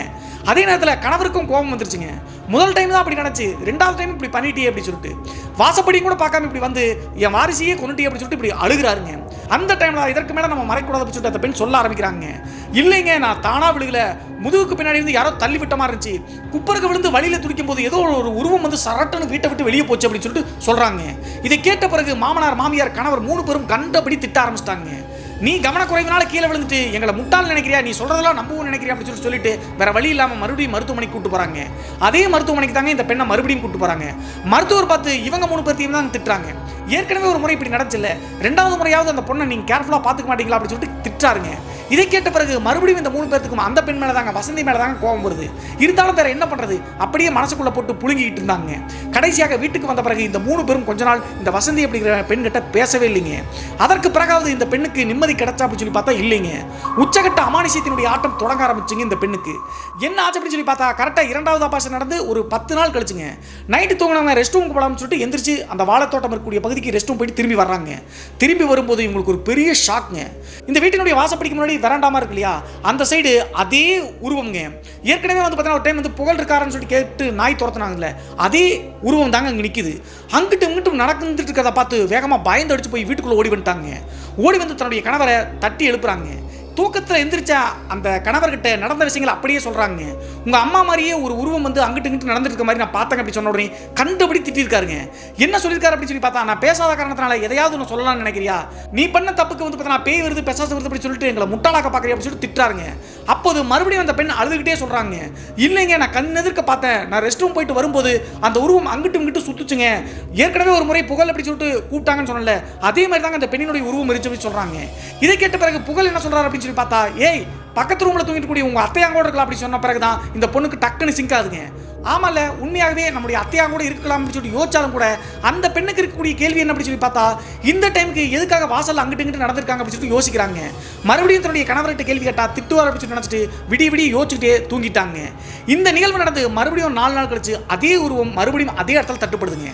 அதே நேரத்தில் கணவருக்கும் கோபம் வந்துருச்சுங்க. முதல் டைம் தான் அப்படி நடந்துச்சு, 2வது டைம் இப்படி பண்ணிட்டே அப்படின்னு சொல்லிட்டு வாசப்படியும் கூட பார்க்காம இப்படி என் வாரிசையே கொண்டுட்டே அப்படின்னு சொல்லிட்டு இப்படி அழுகிறாருங்க. அந்த டைமில் இதற்கு மேலே நம்ம மறைக்கூடாது அப்படின்னு சொல்லிட்டு அந்த பெண் சொல்ல ஆரம்பிக்கிறாங்க. இல்லைங்க, நான் தானா விழுகல, முதுகுக்கு பின்னாடி யாரோ தள்ளி விட்ட மாதிரி இருந்துச்சு, குப்பருக்கு விழுந்து வழியில் துடிக்கும் போது ஏதோ ஒரு உருவம் சரட்டுன்னு வீட்டை விட்டு வெளியே போச்சு அப்படின்னு சொல்லிட்டு சொல்றாங்க. இதை கேட்ட பிறகு மாமனார் மாமியார் கணவர் 3 பேரும் கண்டபடி திட்ட ஆரம்பிச்சிட்டாங்க. நீ கவனக்குறைவினால கீழே விழுந்துட்டு எங்களை முட்டாள் நினைக்கிறியா, நீ சொல்றதெல்லாம் நம்பவும் நினைக்கிறியா அப்படின்னு சொல்லிட்டு வேற வழி இல்லாமல் மறுபடியும் மருத்துவமனைக்கு கூட்டு போறாங்க. அதே மருத்துவமனைக்கு தாங்க இந்த பெண்ணை மறுபடியும் கூட்டு போறாங்க. மருத்துவர் பார்த்து இவங்க 3 பேர்த்தையும் தான் திட்டுறாங்க. ஏற்கனவே ஒரு முறை இப்படி நடந்துச்சுல்ல, 2வது முறையாவது அந்த பொண்ணை நீங்க கேர்ஃபுல்லாக பார்த்துக்க மாட்டீங்களா அப்படின்னு சொல்லிட்டு திட்டுறாருங்க. இதை கேட்ட பிறகு மறுபடியும் இந்த 3 பேர்த்துக்கும் அந்த பெண் மேலே தாங்க வசந்தி மேலே தாங்க கோபம் வருது. இருந்தாலும் வேற என்ன பண்றது, அப்படியே மனசுக்குள்ள போட்டு புழுங்கிட்டு இருந்தாங்க. கடைசியாக வீட்டுக்கு வந்த பிறகு இந்த 3 பேரும் கொஞ்ச நாள் இந்த வசந்தி அப்படிங்கிற பெண் கிட்ட பேசவே இல்லைங்க. அதற்கு பிறகாவது இந்த பெண்ணுக்கு நிம்மதி கிடைச்சா அப்படின்னு சொல்லி பார்த்தா இல்லைங்க. உச்சகட்ட அமானுஷ்யத்தினுடைய ஆட்டம் தொடங்க ஆரம்பிச்சுங்க இந்த பெண்ணுக்கு. என்ன ஆச்சு அப்படின்னு சொல்லி பார்த்தா கரெக்டாக 2வது ஆபாசம் நடந்து ஒரு 10 நாள் கழிச்சுங்க. நைட்டு தூங்கினவங்க ரெஸ்ட் ரூமுக்கு போகலாம்னு சொல்லிட்டு எந்திரிச்சு அந்த வாழைத்தோட்டம் இருக்கக்கூடிய பகுதிக்கு ரெஸ்ட் ரூம் போயிட்டு திரும்பி வர்றாங்க. திரும்பி வரும்போது இவங்களுக்கு ஒரு பெரிய ஷாக்ங்க. இந்த வீட்டினுடைய வாசப்படிக்கு முன்னாடி வெராண்டாமா இருக்கு இல்லையா, அந்த சைடு அதே உருவம்ங்க. ஏற்கனவே பார்த்தீங்கன்னா ஒரு டைம் புகழ் இருக்காருன்னு சொல்லிட்டு கேட்டு நாய் துரத்துனாங்கல்ல, அதே உருவம் தாங்க அங்கே நிற்குது. அங்கிட்டு இங்கிட்டும் நடந்துட்டு இருக்கிறத பார்த்து வேகமாக பயந்து அடிச்சு போய் வீட்டுக்குள்ளே ஓடி வந்துட்டாங்க. ஓடி வந்து தன்னுடைய கணவரை தட்டி எழுப்புறாங்க. தூக்கத்தில் எந்திரிச்ச அந்த கணவர்கிட்ட நடந்த விஷயங்களை அப்படியே சொல்கிறாங்க. உங்கள் அம்மா மாதிரியே ஒரு உருவம் வந்து அங்கிட்டு இங்கிட்டு நடந்துட்டு மாதிரி நான் பார்த்தேன் அப்படி சொன்ன உடனே கண்டுபடி திட்டிருக்காருங்க. என்ன சொல்லியிருக்காரு அப்படின்னு சொல்லி பார்த்தா, நான் பேசாத காரணத்தினால எதையாவது ஒன்று சொல்லலாம்னு நினைக்கிறியா, நீ பண்ண தப்புக்கு வந்து பார்த்தா பேய் வருது பெசாசு வருது அப்படி சொல்லிட்டு எங்களை முட்டாளாக்க பார்க்குறியா அப்படின்னு சொல்லிட்டு திட்டுறாருங்க. அப்போது மறுபடியும் அந்த பெண் அழுதுகிட்டே சொல்கிறாங்க, இல்லைங்க நான் கண் எதிர்க்க பார்த்தேன், நான் ரெஸ்ட் ரூம் போயிட்டு வரும்போது அந்த உருவம் அங்கிட்டு இங்கிட்டு சுத்துச்சுங்க, ஏற்கனவே ஒரு முறை புகழ் அப்படி சொல்லிட்டு கூப்பிட்டாங்கன்னு சொன்னல, அதே மாதிரி தாங்க அந்த பெண்ணினுடைய உருவம் இருந்துச்சு சொல்கிறாங்க. இதை கேட்ட பிறகு புகழ் என்ன சொல்கிறார் அப்படின்னு சொல்லி பார்த்தா, ஏய் பக்கத்து ரூமில் தூங்கிட்டு கூடிய உங்கள் அத்தையாங்கூட இருக்கலாம் அப்படி சொன்ன பிறகு தான் இந்த பொண்ணுக்கு டக்குன்னு சிங்க் ஆகுதுங்க. ஆமாம்ல, உண்மையாகவே நம்முடைய அத்தையா கூட இருக்கலாம் அப்படின்னு சொல்லி யோசிச்சாலும் கூட அந்த பெண்ணுக்கு இருக்கக்கூடிய கேள்வி என்ன அப்படின்னு சொல்லி பார்த்தா, இந்த டைமுக்கு எதுக்காக வாசல் அங்கிட்டு இங்கிட்டு நடந்திருக்காங்க அப்படின்னு சொல்லிட்டு யோசிக்கிறாங்க. மறுபடியும் தன்னுடைய கணவர்கிட்ட கேள்வி கேட்டா திட்டுவார் அப்படின்னு சொல்லி நினச்சிட்டு விடிய யோசிச்சுட்டே தூங்கிட்டாங்க. இந்த நிகழ்வு நடந்து மறுபடியும் 4 நாள் கழிச்சு அதே உருவம் மறுபடியும் அதே இடத்துல தட்டுப்படுதுங்க.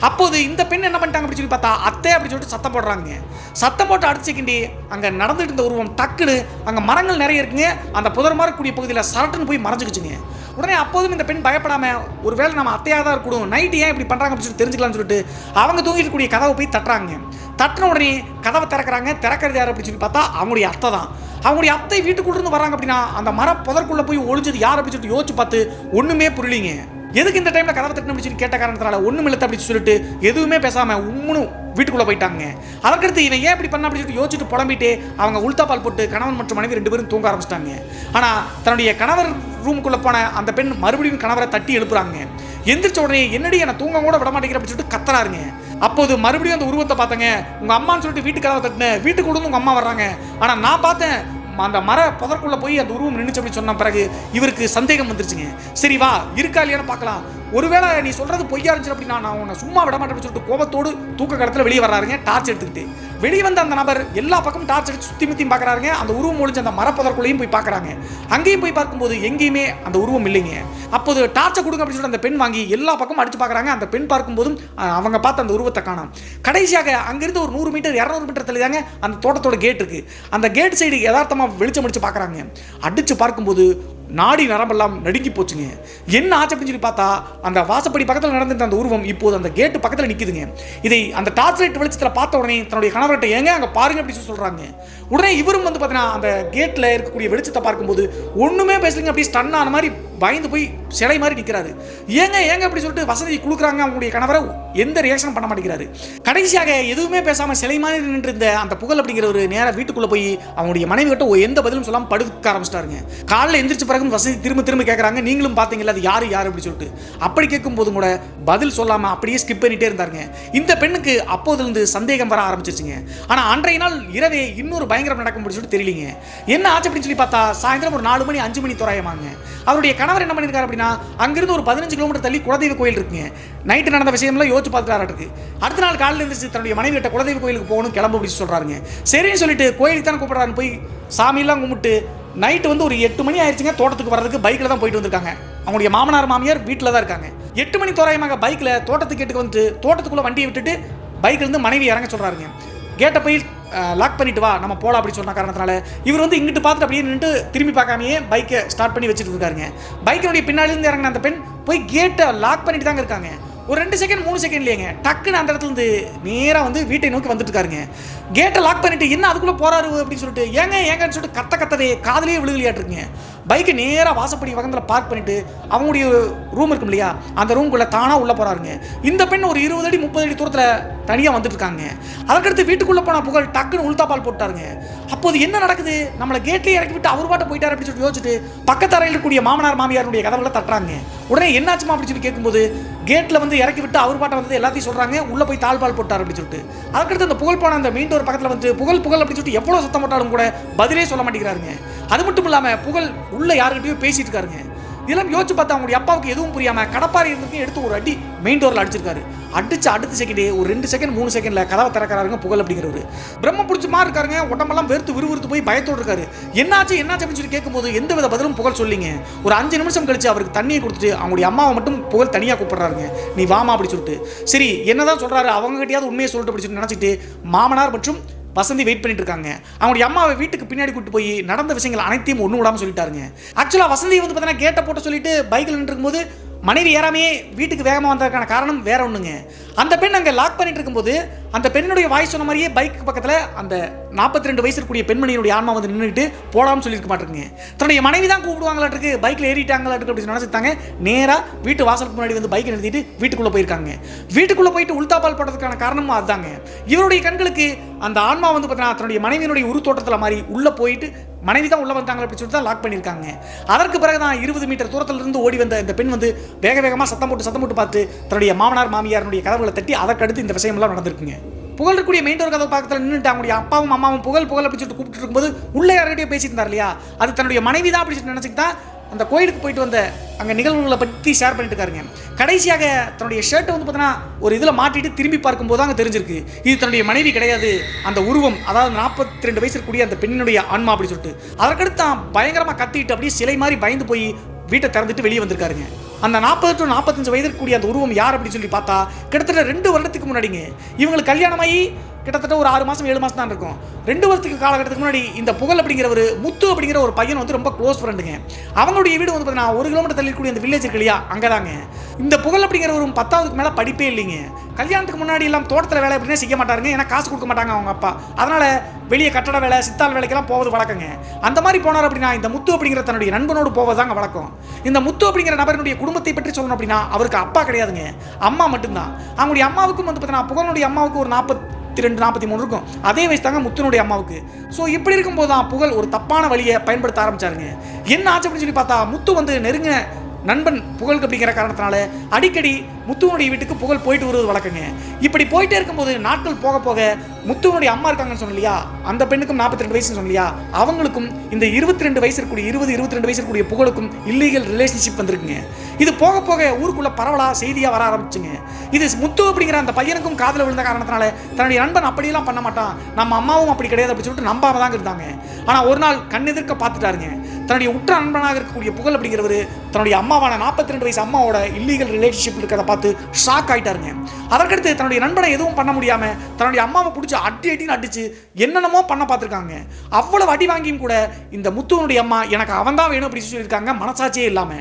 அப்போது இந்த பெண் என்ன பண்ணிட்டாங்க அப்படின்னு சொல்லி பார்த்தா, அத்தை அப்படின்னு சொல்லிட்டு சத்தம் போடுறாங்க. சத்தம் போட்டு அடுத்த செகண்டே அங்கே நடந்துட்டு இருந்த உருவம் டக்குன்னு அங்கே மரங்கள் நிறைய இருக்குங்க, அந்த புதர் மாதிரி கூடிய பகுதியில் சரட்டுன்னு போய் மறைஞ்சிக்குச்சுங்க. உடனே அப்போதும் இந்த பெண் பயப்படாமல் ஒருவேளை நம்ம அத்தையாக தான் இருக்கணும், நைட்டு ஏன் இப்படி பண்ணுறாங்க அப்படின்னு சொல்லி தெரிஞ்சுக்கலாம்னு சொல்லிட்டு அவங்க தூங்கிட்டு கூடிய கதவை போய் தட்டுறாங்க. தட்டின உடனே கதவை திறக்கிறாங்க. திறக்கிறது யார் அப்படின்னு சொல்லி பார்த்தா அவங்களுடைய அத்தை தான். அவங்களுடைய அத்தை வீட்டுக்குள்ள இருந்து வராங்க அப்படின்னா அந்த மர புதற்குள்ளே போய் ஒளிஞ்சது யார் அப்படின்னு சொல்லிட்டு யோசிச்சு பார்த்து ஒன்றுமே புரியலிங்க. எதுக்கு இந்த டைமில் கதவை தட்டணும் அப்படின்னு சொல்லி கேட்ட காரணத்தினால ஒன்றும் இல்லை அப்படின்னு சொல்லிட்டு எதுவுமே பேசாமல் உம்முன்னு வீட்டுக்குள்ளே போயிட்டாங்க. அதற்கடுத்து இவன் ஏன் இப்படி பண்ண அப்படின்னு சொல்லிட்டு யோசிச்சுட்டு புலம்பிட்டு அவங்க உள்தா பால் போட்டு கணவன் மற்றும் மனைவி 2 பேரும் தூங்க ஆரம்பிச்சிட்டாங்க. ஆனால் தன்னுடைய கணவர் ரூமுக்குள்ளே போன அந்த பெண் மறுபடியும் கணவரை தட்டி எழுப்புறாங்க. எந்திரிச்ச உடனே என்னடி என்னை தூங்க கூட விட மாட்டேங்கிற அப்படின்னு சொல்லிட்டு கத்துறாருங்க. அப்போது மறுபடியும் அந்த உருவத்தை பார்த்தங்க. உங்கள் அம்மான்னு சொல்லிட்டு வீட்டுக்கு கதவை தட்டினேன், வீட்டுக்கு கூட உங்கள் அம்மா வர்றாங்க, ஆனால் நான் பார்த்தேன் அந்த மர புதற்குள்ள போய் அந்த உருவம் நின்றுச்சு அப்படி சொன்ன பிறகு இவருக்கு சந்தேகம் வந்துருச்சுங்க. சரி வா இருக்கா இல்லையான்னு பார்க்கலாம், ஒருவேளை நீ சொல்றது பொய்யா இருந்துச்சு அப்படின்னா நான் உன்னை சும்மா விட மாட்டேன்னு சொல்லிட்டு கோபத்தோடு தூக்க கடத்தில் வெளியே வர்றாருங்க. டார்ச் எடுத்துக்கிட்டு வெளியே வந்த அந்த நபர் எல்லா பக்கமும் டார்ச் எடுத்து சுற்றி முத்தியும் பார்க்குறாருங்க. அந்த உருவம் ஒழிஞ்சு அந்த மரப்பதற்குள்ளேயும் போய் பார்க்குறாங்க. அங்கேயும் போய் பார்க்கும்போது எங்கேயுமே அந்த உருவம் இல்லைங்க. அப்போது டார்ச்சை கொடுங்க அப்படின்னு சொல்லிட்டு அந்த பெண் வாங்கி எல்லா பக்கமும் அடிச்சு பார்க்குறாங்க. அந்த பெண் பார்க்கும்போதும் அவங்க பார்த்த அந்த உருவத்தை காணோம். கடைசியாக அங்கிருந்து ஒரு 100 மீட்டர் 200 மீட்டர் தள்ளிதாங்க அந்த தோட்டத்தோட கேட் இருக்கு. அந்த கேட் சைடு யதார்த்தமாக வெளிச்சம் அடிச்சு பார்க்குறாங்க. அடிச்சு பார்க்கும்போது நாடி நரம்பெல்லாம் நடுங்கி போச்சுங்க. என்ன ஆச்சு அப்படின்னு சொல்லி பார்த்தா அந்த வாசப்படி பக்கத்தில் நடந்துட்டு அந்த உருவம் இப்போது அந்த கேட்டு பக்கத்தில் நிற்குதுங்க. இதை அந்த டார்ச் லைட் வெளிச்சத்தில் பார்த்த உடனே தன்னுடைய கணவர்கிட்ட ஏங்க அங்கே பாருங்க அப்படின்னு சொல்கிறாங்க. உடனே இவரும் வந்து பார்த்தீங்கன்னா அந்த கேட்டில் இருக்கக்கூடிய வெளிச்சத்தை பார்க்கும்போது ஒன்றுமே பேசலைங்க, அப்படி ஸ்டன் ஆன மாதிரி பயந்து போய் சிலை மாதிரி நிற்கிறாரு. ஏங்க ஏங்க அப்படி சொல்லிட்டு வசதி கொடுக்குறாங்க. அவங்களுடைய கணவரை எந்த ரியாக்ஷனும் பண்ண மாட்டேங்கிறாரு. கடைசியாக எதுவுமே பேசாமல் சிலை மாதிரி நின்று இருந்த அந்த புகழ் அப்படிங்கிற ஒரு நேரம் வீட்டுக்குள்ளே போய் அவங்களுடைய மனைவி கிட்ட எந்த பதிலும் சொல்லாமல் படுக்க ஆரம்பிச்சிட்டாருங்க. காலையில் எந்திரிச்ச பிறகு வசதி திரும்ப கேட்குறாங்க, நீங்களும் பார்த்தீங்களா அது யார் அப்படி சொல்லிட்டு. அப்படி கேட்கும் போதும் கூட பதில் சொல்லாமல் அப்படியே ஸ்கிப் பண்ணிட்டே இருந்தாருங்க. இந்த பெண்ணுக்கு அப்போதிலிருந்து சந்தேகம் வர ஆரம்பிச்சிருச்சுங்க. ஆனால் அன்றைய நாள் இரவே இன்னொரு பயங்கரம் நடக்கும் அப்படின்னு சொல்லிட்டு தெரியலீங்க. என்ன ஆச்சு அப்படின்னு சொல்லி பார்த்தா சாயந்தரம் ஒரு 4 மணி 5 மணி தோராயமாங்க. அவருடைய கணவர் என்ன பண்ணியிருக்காரு அப்படின்னா அங்கிருந்து ஒரு 15 கிலோமீட்டர் தள்ளி குலதெய்வ கோயில் இருக்குங்க. நைட்டு நடந்த விஷயம்லாம் யோசிச்சு பார்த்துட்டு அடுத்த நாள் காலையில் இருந்துச்சு தன்னுடைய மனைவி கிட்ட குலதெய்வ கோயிலுக்கு போகணும் கிளம்பு அப்படின்னு சொல்றாருங்க. சரின்னு சொல்லிட்டு கோயிலுக்கு தானே கூப்பிடுறாரு. போய் சாமியெல்லாம் கும்பிட்டு நைட்டு வந்து ஒரு 8 மணி ஆயிடுச்சுங்க. தோட்டத்துக்கு வர்றதுக்கு பைக்கில் தான் போயிட்டு வந்திருக்காங்க. அவங்களுடைய மாமனார் மாமியார் வீட்டில் தான் இருக்காங்க. 8 மணி தோராயமாக பைக்கில் தோட்டத்துக்கு கேட்டுக்கு வந்து தோட்டத்துக்குள்ளே வண்டியை விட்டுட்டு பைக்கிலேருந்து மனைவி இறங்க சொல்கிறாருங்க. கேட்டை போய் லாக் பண்ணிட்டு வா நம்ம போகலாம் அப்படின்னு சொன்ன காரணத்தினால இவர் வந்து இங்கிட்டு பார்த்துட்டு அப்படியே நின்று திரும்பி பார்க்காமையே பைக்கை ஸ்டார்ட் பண்ணி வச்சுட்டு இருக்காருங்க. பைக்கினுடைய பின்னாடிருந்து இறங்கின அந்த பெண் போய் கேட்டை லாக் பண்ணிட்டு தாங்க இருக்காங்க. ஒரு 2 செகண்ட் 3 செகண்ட் இல்லையங்க, டக்குன்னு அந்த இடத்துல இருந்து நேராக வந்து வீட்டை நோக்கி வந்துட்டு இருக்காருங்க. கேட்டை லாக் பண்ணிட்டு என்ன அதுக்குள்ளே போறாரு அப்படின்னு சொல்லிட்டு ஏங்கன்னு சொல்லிட்டு கத்தவே காதலியே விழுகலையாட்டுருங்க. பைக்கை நேராக வாசப்படி வகத்தில் பார்க் பண்ணிட்டு அவங்களுடைய ரூம் இருக்கும் இல்லையா அந்த ரூம்குள்ளே தானாக உள்ளே போறாருங்க. இந்த பெண் ஒரு 20 அடி 30 அடி தூரத்தில் தனியாக வந்துட்டு இருக்காங்க. அதற்கடுத்து வீட்டுக்குள்ளே போன புகழ் டக்குன்னு உள்தா பால் போட்டாருங்க. அப்போது என்ன நடக்குது, நம்மளை கேட்லேயே இறக்கி விட்டு அவர் பாட்டை போயிட்டார் அப்படின்னு சொல்லி யோசிச்சுட்டு பக்கத்து அறையில் இருக்கக்கூடிய மாமனார் மாமியாருடைய கதவுல தட்டுறாங்க. உடனே என்னாச்சுமா அப்படின்னு சொல்லி கேட்கும்போது கேட்டில் வந்து இறக்கி விட்டு அவர் பாட்டை வந்து எல்லாத்தையும் சொல்கிறாங்க. உள்ளே போய் தாழ்பால் போட்டார் அப்படின்னு சொல்லிட்டு அதுக்கடுத்து அந்த புகழ் போன அந்த மெயின் டோர் பக்கத்தில் வந்து புகழ் அப்படின்னு சொல்லிட்டு எவ்வளோ சத்தம் போட்டாலும் கூட பதிலே சொல்ல மாட்டேங்கிறாருங்க. அது மட்டும் இல்லாமல் புகழ் உள்ள யாருக்கிட்டையும் பேசிட்டு இருக்காருங்க. இதெல்லாம் யோசிச்சு பார்த்தா அவங்களுடைய அப்பாவுக்கு எதுவும் புரியாமல் கடப்பாரி இருந்துக்கு எடுத்து ஒரு அடி மெயின் டோரில் அடிச்சிருக்காரு. அடிச்சு அடுத்த செகண்டே ஒரு 2 செகண்ட் 3 செகண்டில் கதவை திறக்கிறாருங்க புகழ் அப்படிங்கிறவர். பிரம்ம பிடிச்ச மாதிரி இருக்காருங்க. உடம்பெல்லாம் விறுவிறுத்து போய் பயத்தோடு இருக்காரு. என்னாச்சு அப்படின்னு சொல்லி கேட்கும்போது எந்த வித பதிலும் புகழ் சொல்லிங்க. ஒரு 5 நிமிஷம் கழிச்சு அவருக்கு தண்ணியை கொடுத்துட்டு அவங்களுடைய அம்மாவை மட்டும் புகழ் தனியாக கூப்பிடுறாருங்க. நீ வாமா அப்படி சொல்லிட்டு. சரி என்னதான் சொல்றாரு அவங்க கிட்டயாவது உண்மையை சொல்லிட்டு அப்படி சொல்லி நினச்சிட்டு மாமனார் மற்றும் வசந்தி வெயிட் பண்ணிட்டு இருக்காங்க. அவங்களுடைய அம்மாவை வீட்டுக்கு பின்னாடி கூட்டு போய் நடந்த விஷயங்கள் அனைத்தையும் ஒன்றும் விடாமல் சொல்லிட்டாருங்க. ஆக்சுவலாக வசந்தி வந்து பார்த்தீங்கன்னா கேட்டை போட்டு சொல்லிட்டு பைக்கில் நின்றுருக்கும் போது மனைவி ஏறாமையே வீட்டுக்கு வேகமாக வந்ததுக்கான காரணம் வேற ஒன்றுங்க. அந்த பெண் அங்கே லாக் பண்ணிட்டு இருக்கும்போது அந்த பெண்ணுடைய வாய்ஸ் சொன்ன மாதிரியே பைக் பக்கத்தில் அந்த 42 வயசு இருக்கக்கூடிய பெண்மணியுடைய ஆன்மா வந்து நின்றுட்டு போடாமல் சொல்லியிருக்க மாட்டேங்க. தன்னுடைய மனைவி தான் கூப்பிடுவாங்களாட்டுருக்கு, பைக்கில் ஏறிட்டாங்களாட்டுருக்கு அப்படின்னு நினச்சிட்டாங்க. நேராக வீட்டு வாசலுக்கு முன்னாடி வந்து பைக்கை நிறுத்திட்டு வீட்டுக்குள்ளே போயிருக்காங்க. வீட்டுக்குள்ளே போயிட்டு உள்தாப்பால் போடுறதுக்கான காரணமும் அதுதாங்க. இவருடைய கண்களுக்கு அந்த ஆன்மா வந்து பார்த்தீங்கன்னா தன்னுடைய மனைவியினுடைய உருத்தோட்டத்தில் மாதிரி உள்ளே போயிட்டு மனைவி தான் உள்ளே வந்தாங்க அப்படின்னு சொல்லிட்டு தான் லாக் பண்ணியிருக்காங்க. அதற்கு பிறகு தான் 20 மீட்டர் தூரத்திலிருந்து ஓடி வந்த இந்த பெண் வந்து வேக வேகமாக சத்தம் போட்டு பார்த்து தன்னுடைய மாமனார் மாமியாருடைய கதவுகளை தட்டி அதற்கடுத்து இந்த விஷயமெல்லாம் நடந்திருக்குங்க. புகழ் இருக்கக்கூடிய மெயின் டோர் கதவு பக்கத்தில் நின்றுட்டு அவங்களுடைய அப்பாவும் அம்மாவும் புகழ் அப்படின்னு சொல்லிட்டு கூப்பிட்டு இருக்கும்போது உள்ளே யார்கிட்டயோ பேசிட்டு இருந்தார் இல்லையா, அது தன்னுடைய மனைவி தான் அப்படின்னு சொல்லி நினச்சிக்கிட்டா அந்த கோயிலுக்கு போயிட்டு வந்த அங்கே நிகழ்வுகளை பற்றி ஷேர் பண்ணிட்டு இருக்காருங்க. கடைசியாக தன்னுடைய ஷர்ட்டை வந்து பார்த்தீங்கன்னா ஒரு இதில் மாட்டிட்டு திரும்பி பார்க்கும்போது அங்கே தெரிஞ்சிருக்கு இது தன்னுடைய மனைவி கிடையாது, அந்த உருவம், அதாவது 42 வயசு இருக்கக்கூடிய அந்த பெண்ணினுடைய ஆன்மா அப்படின்னு சொல்லிட்டு. அதற்கடுத்து தான் பயங்கரமாக கத்திட்டு அப்படியே சிலை மாதிரி பயந்து போய் வீட்டை திறந்துட்டு வெளியே வந்திருக்காருங்க. அந்த 40 to 45 வயது கூடிய அந்த உருவம் யார் அப்படின்னு சொல்லி பார்த்தா கிட்டத்தட்ட 2 வருடத்துக்கு முன்னாடிங்க இவங்களுக்கு கல்யாணமாகி கிட்டத்தட்ட ஒரு 6 மாதம் 7 மாதம் தான் இருக்கும். 2 வருஷத்துக்கு காலகட்டத்துக்கு முன்னாடி இந்த புகழ் அப்படிங்கிற ஒரு முத்து அப்படிங்கிற ஒரு பையன் வந்து ரொம்ப க்ளோஸ் ஃப்ரெண்டுங்க. அவங்களுடைய வீடு வந்து பார்த்தீங்கன்னா 1 கிலோமீட்டர் தள்ளி இருக்கக்கூடிய அந்த வில்லேஜ் இருக்கு இல்லையா, அங்கே தாங்க. இந்த புகழ் அப்படிங்கிற ஒரு 10ஆவதுக்கு மேலே படிப்பே இல்லைங்க. கல்யாணத்துக்கு முன்னாடி எல்லாம் தோட்டத்தில் வேலை அப்படின்னா செய்ய மாட்டாருங்க, ஏன்னா காசு கொடுக்க மாட்டாங்க அவங்க அப்பா. அதனால் வெளியே கட்டட வேலை சித்தாள் வேலைக்கெல்லாம் போவது வழக்கங்க. அந்த மாதிரி போனார் அப்படின்னா இந்த முத்து அப்படிங்கிற தன்னுடைய நண்பனோடு போவதாங்க வழக்கம். இந்த முத்து அப்படிங்கிற நபரினுடைய குடும்பத்தை பற்றி சொல்லணும் அப்படின்னா அவருக்கு அப்பா கிடையாதுங்க, அம்மா மட்டும்தான். அவங்களுடைய அம்மாவுக்கும் வந்து பார்த்தீங்கன்னா புகழுடைய அம்மாவுக்கு ஒரு 42 43 இருக்கும், அதே வயசு தாங்க முத்துனுடைய அம்மாவுக்கு. ஸோ இப்படி இருக்கும்போது தான் புகழ் ஒரு தப்பான வழியை பயன்படுத்த ஆரம்பிச்சாருங்க. என்ன ஆச்சு அப்படின்னு சொல்லி பார்த்தா முத்து வந்து நெருங்கின நண்பன் புகழுக்கு அப்படிங்கிற காரணத்தினால அடிக்கடி முத்துவனுடைய வீட்டுக்கு புகழ் போயிட்டு வருவது வழக்கங்க. இப்படி போயிட்டே இருக்கும்போது நாட்கள் போக போக முத்துவனுடைய அம்மா இருக்காங்கன்னு சொன்னலையா, அந்த பெண்ணுக்கும் 42 வயசுன்னு சொன்னலையா, அவங்களுக்கும் இந்த 22 வயசு இருக்கக்கூடிய 22 வயசு இருக்கக்கூடிய புகழுக்கும் இல்லீகல் ரிலேஷன்ஷிப் வந்திருக்குங்க. இது போக போக ஊருக்குள்ள பரவலா செய்தியாக வர ஆரம்பிச்சுங்க. இது முத்து அப்படிங்கிற அந்த பையனுக்கும் காதல விழுந்த காரணத்தினால தன்னுடைய நண்பன் அப்படியெல்லாம் பண்ண மாட்டான், நம்ம அம்மாவும் அப்படி கிடையாது அப்படின்னு சொல்லிட்டு நம்பாம தாங்க இருந்தாங்க. ஆனால் ஒரு நாள் கண்ணெதிர்க்க பார்த்துட்டாருங்க. தன்னுடைய உற்ற நண்பனாக இருக்கக்கூடிய புகழ் அப்படிங்கிறவர் தன்னுடைய அம்மாவான 42 வயசு அம்மாவோட இல்லீகல் ரிலேஷன்ஷிப் இருக்கிறத பார்த்து ஷாக் ஆயிட்டாருங்க. அதற்கடுத்து தன்னுடைய நண்பனை எதுவும் பண்ண முடியாம தன்னுடைய அம்மாவை பிடிச்சி அடின்னு அடிச்சு என்னென்னமோ பண்ண பார்த்துருக்காங்க. அவ்வளவு அடி வாங்கியும் கூட இந்த முத்துவனுடைய அம்மா எனக்கு அவன் தான் வேணும் அப்படின்னு சொல்லியிருக்காங்க, மனசாட்சியே இல்லாம.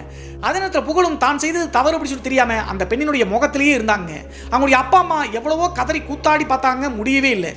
அதே நேரத்தில் புகழும் தான் செய்தது தவறு அப்படின்னு சொல்லி தெரியாம அந்த பெண்ணினுடைய முகத்திலேயே இருந்தாங்க. அவங்களுடைய அப்பா அம்மா எவ்வளவோ கதறி கூத்தாடி பார்த்தாங்க, முடியவே இல்லை.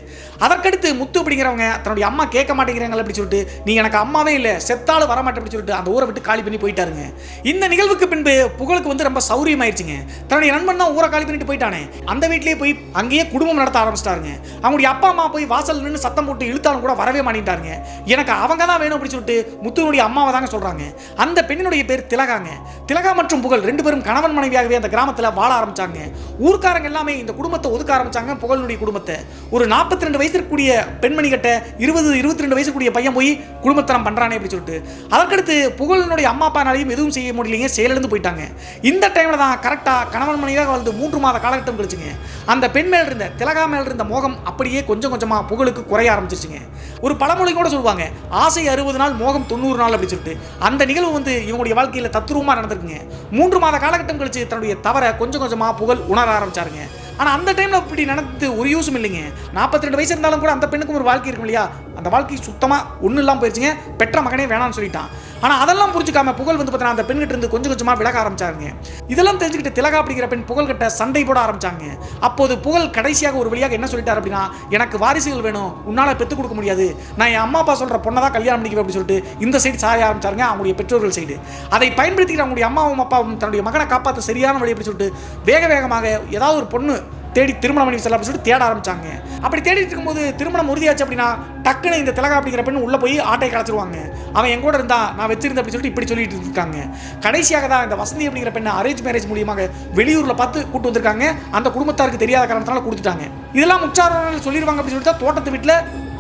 அதற்கடுத்து முத்து அப்படிங்கிறவங்க தன்னுடைய அம்மா கேட்க மாட்டேங்கிறாங்க அப்படின்னு சொல்லிட்டு நீ எனக்கு அம்மாவே இல்லை செத்தாலும் வரமாட்டேன் அப்படின்னு சொல்லிட்டு அந்த ஊரை விட்டு காலி பண்ணி போயிட்டாருங்க. இந்த நிகழ்வுக்கு பின்பு புகழுக்கு வந்து ரொம்ப சௌரியம் ஆயிடுச்சுங்க. தன்னுடைய நண்பன் தான் ஊரை காலி பண்ணிட்டு போயிட்டானே, அந்த வீட்டிலேயே போய் அங்கேயே குடும்பம் நடத்த ஆரம்பிச்சிட்டாருங்க. அவங்களுடைய அப்பா அம்மா போய் வாசல் நின்று சத்தம் போட்டு இழுத்தாலும் கூட வரவே மாட்டேன்ட்டாருங்க. எனக்கு அவங்க தான் வேணும் அப்படின்னு சொல்லிட்டு முத்துவனுடைய அம்மாவை தாங்க சொல்றாங்க. அந்த பெண்ணினுடைய பேர் திலகாங்க. திலகா மற்றும் புகழ் 2 பேரும் கணவன் மனைவியாகவே அந்த கிராமத்தில் வாழ ஆரம்பிச்சாங்க. ஊர்க்காரங்க எல்லாமே இந்த குடும்பத்தை ஒதுக்க ஆரம்பிச்சாங்க. புகழுடைய குடும்பத்தை ஒரு 42 வயசு இருக்கக்கூடிய பெண்மணி கிட்ட 22 வயசு கூடிய பையன் போய் குடும்பத்தனம் பண்றானே அப்படின்னு சொல்லிட்டு அதற்கடுத்து புகழினுடைய அம்மா அப்பானாலையும் எதுவும் செய்ய முடியலைங்க, செயலிழந்து போயிட்டாங்க. இந்த டைம்ல தான் கரெக்டா கணவன் மனைவியாக வாழ்ந்து 3 மாத காலகட்டம் கழிச்சுங்க அந்த பெண் மேல் இருந்த திலகா மேல் இருந்த மோகம் அப்படியே கொஞ்சம் கொஞ்சமா புகழுக்கு குறைய ஆரம்பிச்சிருச்சுங்க. ஒரு பழமொழி கூட சொல்லுவாங்க, ஆசை 60 நாள் மோகம் 90 நாள் அப்படின்னு சொல்லிட்டு. அந்த நிகழ்வு வந்து இவங்களுடைய வாழ்க்கையில தத்ரூபமா நடந்திருக்குங்க. 3 மாத காலகட்டம் கழிச்சு தன்னுடைய தவறை கொஞ்சம் கொஞ்சமா புகழ் உணர ஆரம்பிச்சாருங்க. ஆனால் அந்த டைமில் இப்படி நடந்து ஒரு யூஸும் இல்லைங்க. 42 வயசு இருந்தாலும் கூட அந்த பெண்ணுக்கும் ஒரு வாழ்க்கை இருக்கும் இல்லையா, அந்த வாழ்க்கை சுத்தமாக ஒன்றும் இல்லாமல் போயிடுச்சுங்க. பெற்ற மகனே வேணாம்னு சொல்லிட்டான். ஆனால் அதெல்லாம் புரிஞ்சுக்காம புகழ் வந்து பார்த்தீங்கன்னா அந்த பெண்கிட்ட இருந்து கொஞ்சம் கொஞ்சமாக விலக ஆரம்பிச்சாருங்க. இதெல்லாம் தெரிஞ்சுக்கிட்டு திலகா அப்படிங்கிற பெண் புகழ்கிட்ட சண்டை போட ஆரம்பிச்சாங்க. அப்போது புகழ் கடைசியாக ஒரு வழியாக என்ன சொல்லிட்டார் அப்படின்னா, எனக்கு வாரிசுகள் வேணும், உன்னால் பெற்றுக் கொடுக்க முடியாது, நான் என் அம்மா அப்பா சொல்கிற பொண்ணை தான் கல்யாணம் பண்ணிக்குவேன் அப்படின்னு சொல்லிட்டு இந்த சைடு சாய ஆரம்பிச்சாருங்க, அவங்களுடைய பெற்றோர்கள் சைடு. அதை பயன்படுத்திக்கிட்டு அவங்களுடைய அம்மாவும் அப்பாவும் தன்னுடைய மகனை காப்பாற்ற சரியான வழி அப்படின்னு சொல்லிட்டு வேகமாக ஏதாவது ஒரு பொண்ணு தேடி திருமணம் பண்ணி சொல்லலாம் சொல்லிட்டு தேட ஆரம்பிச்சாங்க. அப்படி தேடிட்டு இருக்கும்போது திருமணம் உறுதியாச்சு அப்படின்னா டக்குன்னு இந்த திலகா அப்படிங்கிற பெண் உள்ள போய் ஆட்டை கலைச்சிருவாங்க. அவன் என் கூட இருந்தா நான் வச்சிருந்தேன் அப்படின்னு சொல்லிட்டு இப்படி சொல்லிட்டு இருக்காங்க. கடைசியாக தான் இந்த வசந்தி அப்படிங்கிற பெண்ணை அரேஞ்ச் மேரேஜ் மூலியமாக வெளியூர்ல பார்த்து கூட்டு வந்திருக்காங்க. அந்த குடும்பத்தாருக்கு தெரியாத காரணத்தினால கொடுத்துட்டாங்க. இதெல்லாம் முச்சாரர்கள் சொல்லிடுவாங்க அப்படின்னு சொல்லிட்டு தோட்டத்து வீட்டில்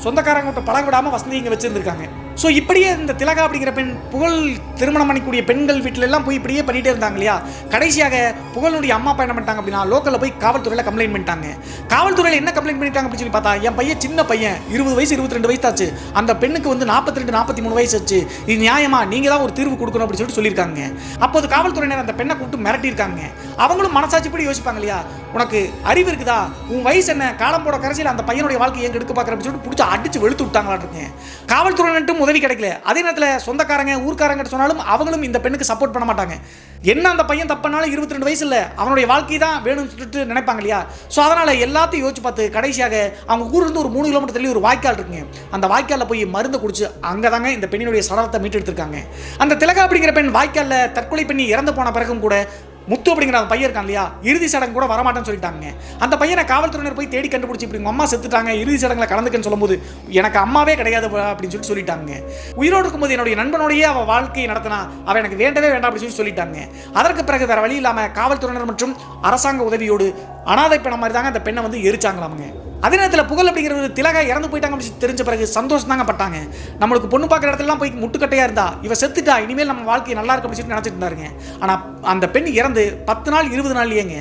சொந்தக்காரங்க விட்டு பழக விடாமல் வசந்தி இங்கே வச்சிருந்திருக்காங்க. ஸோ இப்படியே இந்த திலகா அப்படிங்கிற பெண் புகழ் திருமணம் பண்ணிக்கூடிய பெண்கள் வீட்டில எல்லாம் போய் இப்படியே பண்ணிட்டே இருந்தாங்க இல்லையா. கடைசியாக புகழுடைய அம்மா அப்பா என்ன பண்ணிட்டாங்க அப்படின்னா லோக்கலில் போய் காவல்துறையில் கம்ப்ளைண்ட் பண்ணிட்டாங்க. காவல்துறையில் என்ன கம்ப்ளைண்ட் பண்ணிட்டாங்க அப்படின்னு சொல்லி பார்த்தா, என் பையன் சின்ன பையன் 20 வயசு 22 வயசு ஆச்சு, அந்த பெண்ணுக்கு வந்து 42 43 வயசு ஆச்சு, இது நியாயமா, நீங்க தான் ஒரு தீர்வு கொடுக்கணும் அப்படின்னு சொல்லிட்டு சொல்லியிருக்காங்க. அப்போது காவல்துறையினர் அந்த பெண்ணை கூப்பிட்டு மிரட்டியிருக்காங்க. அவங்களும் மனசாட்சிப்படி யோசிப்பாங்க இல்லையா, உனக்கு அறிவு இருக்குதா, உன் வயசு என்ன, காலம் போட கரைசியில் அந்த பையனுடைய வாழ்க்கையை எங்க எடுக்க பார்க்குற அப்படின்னு சொல்லிட்டு பிடிச்சி அடிச்சு வெளுத்து விட்டாங்களான்னு இருக்கேன். காவல்துறையினட்டும் இவங்களுக்கும் உதவி கிடைக்கல. அதே நேரத்தில் சொந்தக்காரங்க ஊர்க்காரங்க சொன்னாலும் அவங்களும் இந்த பெண்ணுக்கு சப்போர்ட் பண்ண மாட்டாங்க. என்ன அந்த பையன் தப்புனாலும் 22 வயசு இல்லை, அவனுடைய வாழ்க்கை தான் வேணும்னு சொல்லிட்டு நினைப்பாங்க இல்லையா. ஸோ அதனால் எல்லாத்தையும் யோசிச்சு பார்த்து கடைசியாக அவங்க ஊர்லேருந்து ஒரு 3 கிலோமீட்டர் தள்ளி ஒரு வாய்க்கால் இருக்குங்க. அந்த வாய்க்காலில் போய் மருந்து குடிச்சு அங்கே தாங்க இந்த பெண்ணினுடைய சடலத்தை மீட்டெடுத்திருக்காங்க. அந்த திலகா அப்படிங்கிற பெண் வாய்க்காலில் தற்கொலை பண்ணி இறந்து போன பிறகும் கூட முத்து அப்படிங்கிற அந்த பையன் இருக்கான் இல்லையா, இறுதி சடங்கு கூட வரமாட்டேன்னு சொல்லிட்டாங்க. அந்த பையனை காவல்துறையினர் போய் தேடி கண்டுபிடிச்சி இப்படி அம்மா செத்துட்டாங்க, இறுதி சடங்கில் கலந்துக்கன்னு சொல்லும்போது எனக்கு அம்மாவே கிடையாது அப்படின்னு சொல்லிட்டாங்க. உயிரோடு இருக்கும்போது என்னுடைய நண்பனோடையே அவள் வாழ்க்கையை நடத்தினா அவள் எனக்கு வேண்டவே வேண்டாம் அப்படின்னு சொல்லிட்டாங்க. அதற்கு பிறகு வேற வழி இல்லாமல் காவல்துறையினர் மற்றும் அரசாங்க உதவியோடு அனாதை பெண்ண மாதிரி தாங்க அந்த பெண்ணை வந்து எரிச்சாங்களாமுங்க. அதே நேரத்தில் புகழ் அப்படிங்கிற திலகா இறந்து போயிட்டாங்க அப்படின்னு தெரிஞ்ச பிறகு சந்தோஷம் தாங்க பட்டாங்க. நம்மளுக்கு பொண்ணு பார்க்குற இடத்துலலாம் போய் முட்டுக்கட்டையாக இருந்தா இவ செத்துட்டா, இனிமேல் நம்ம வாழ்க்கை நல்லா இருக்கு அப்படின்னு நினச்சிட்டு இருந்தாருங்க. ஆனால் அந்த பெண் இறந்து 10 நாள் 20 நாள்லேயேங்க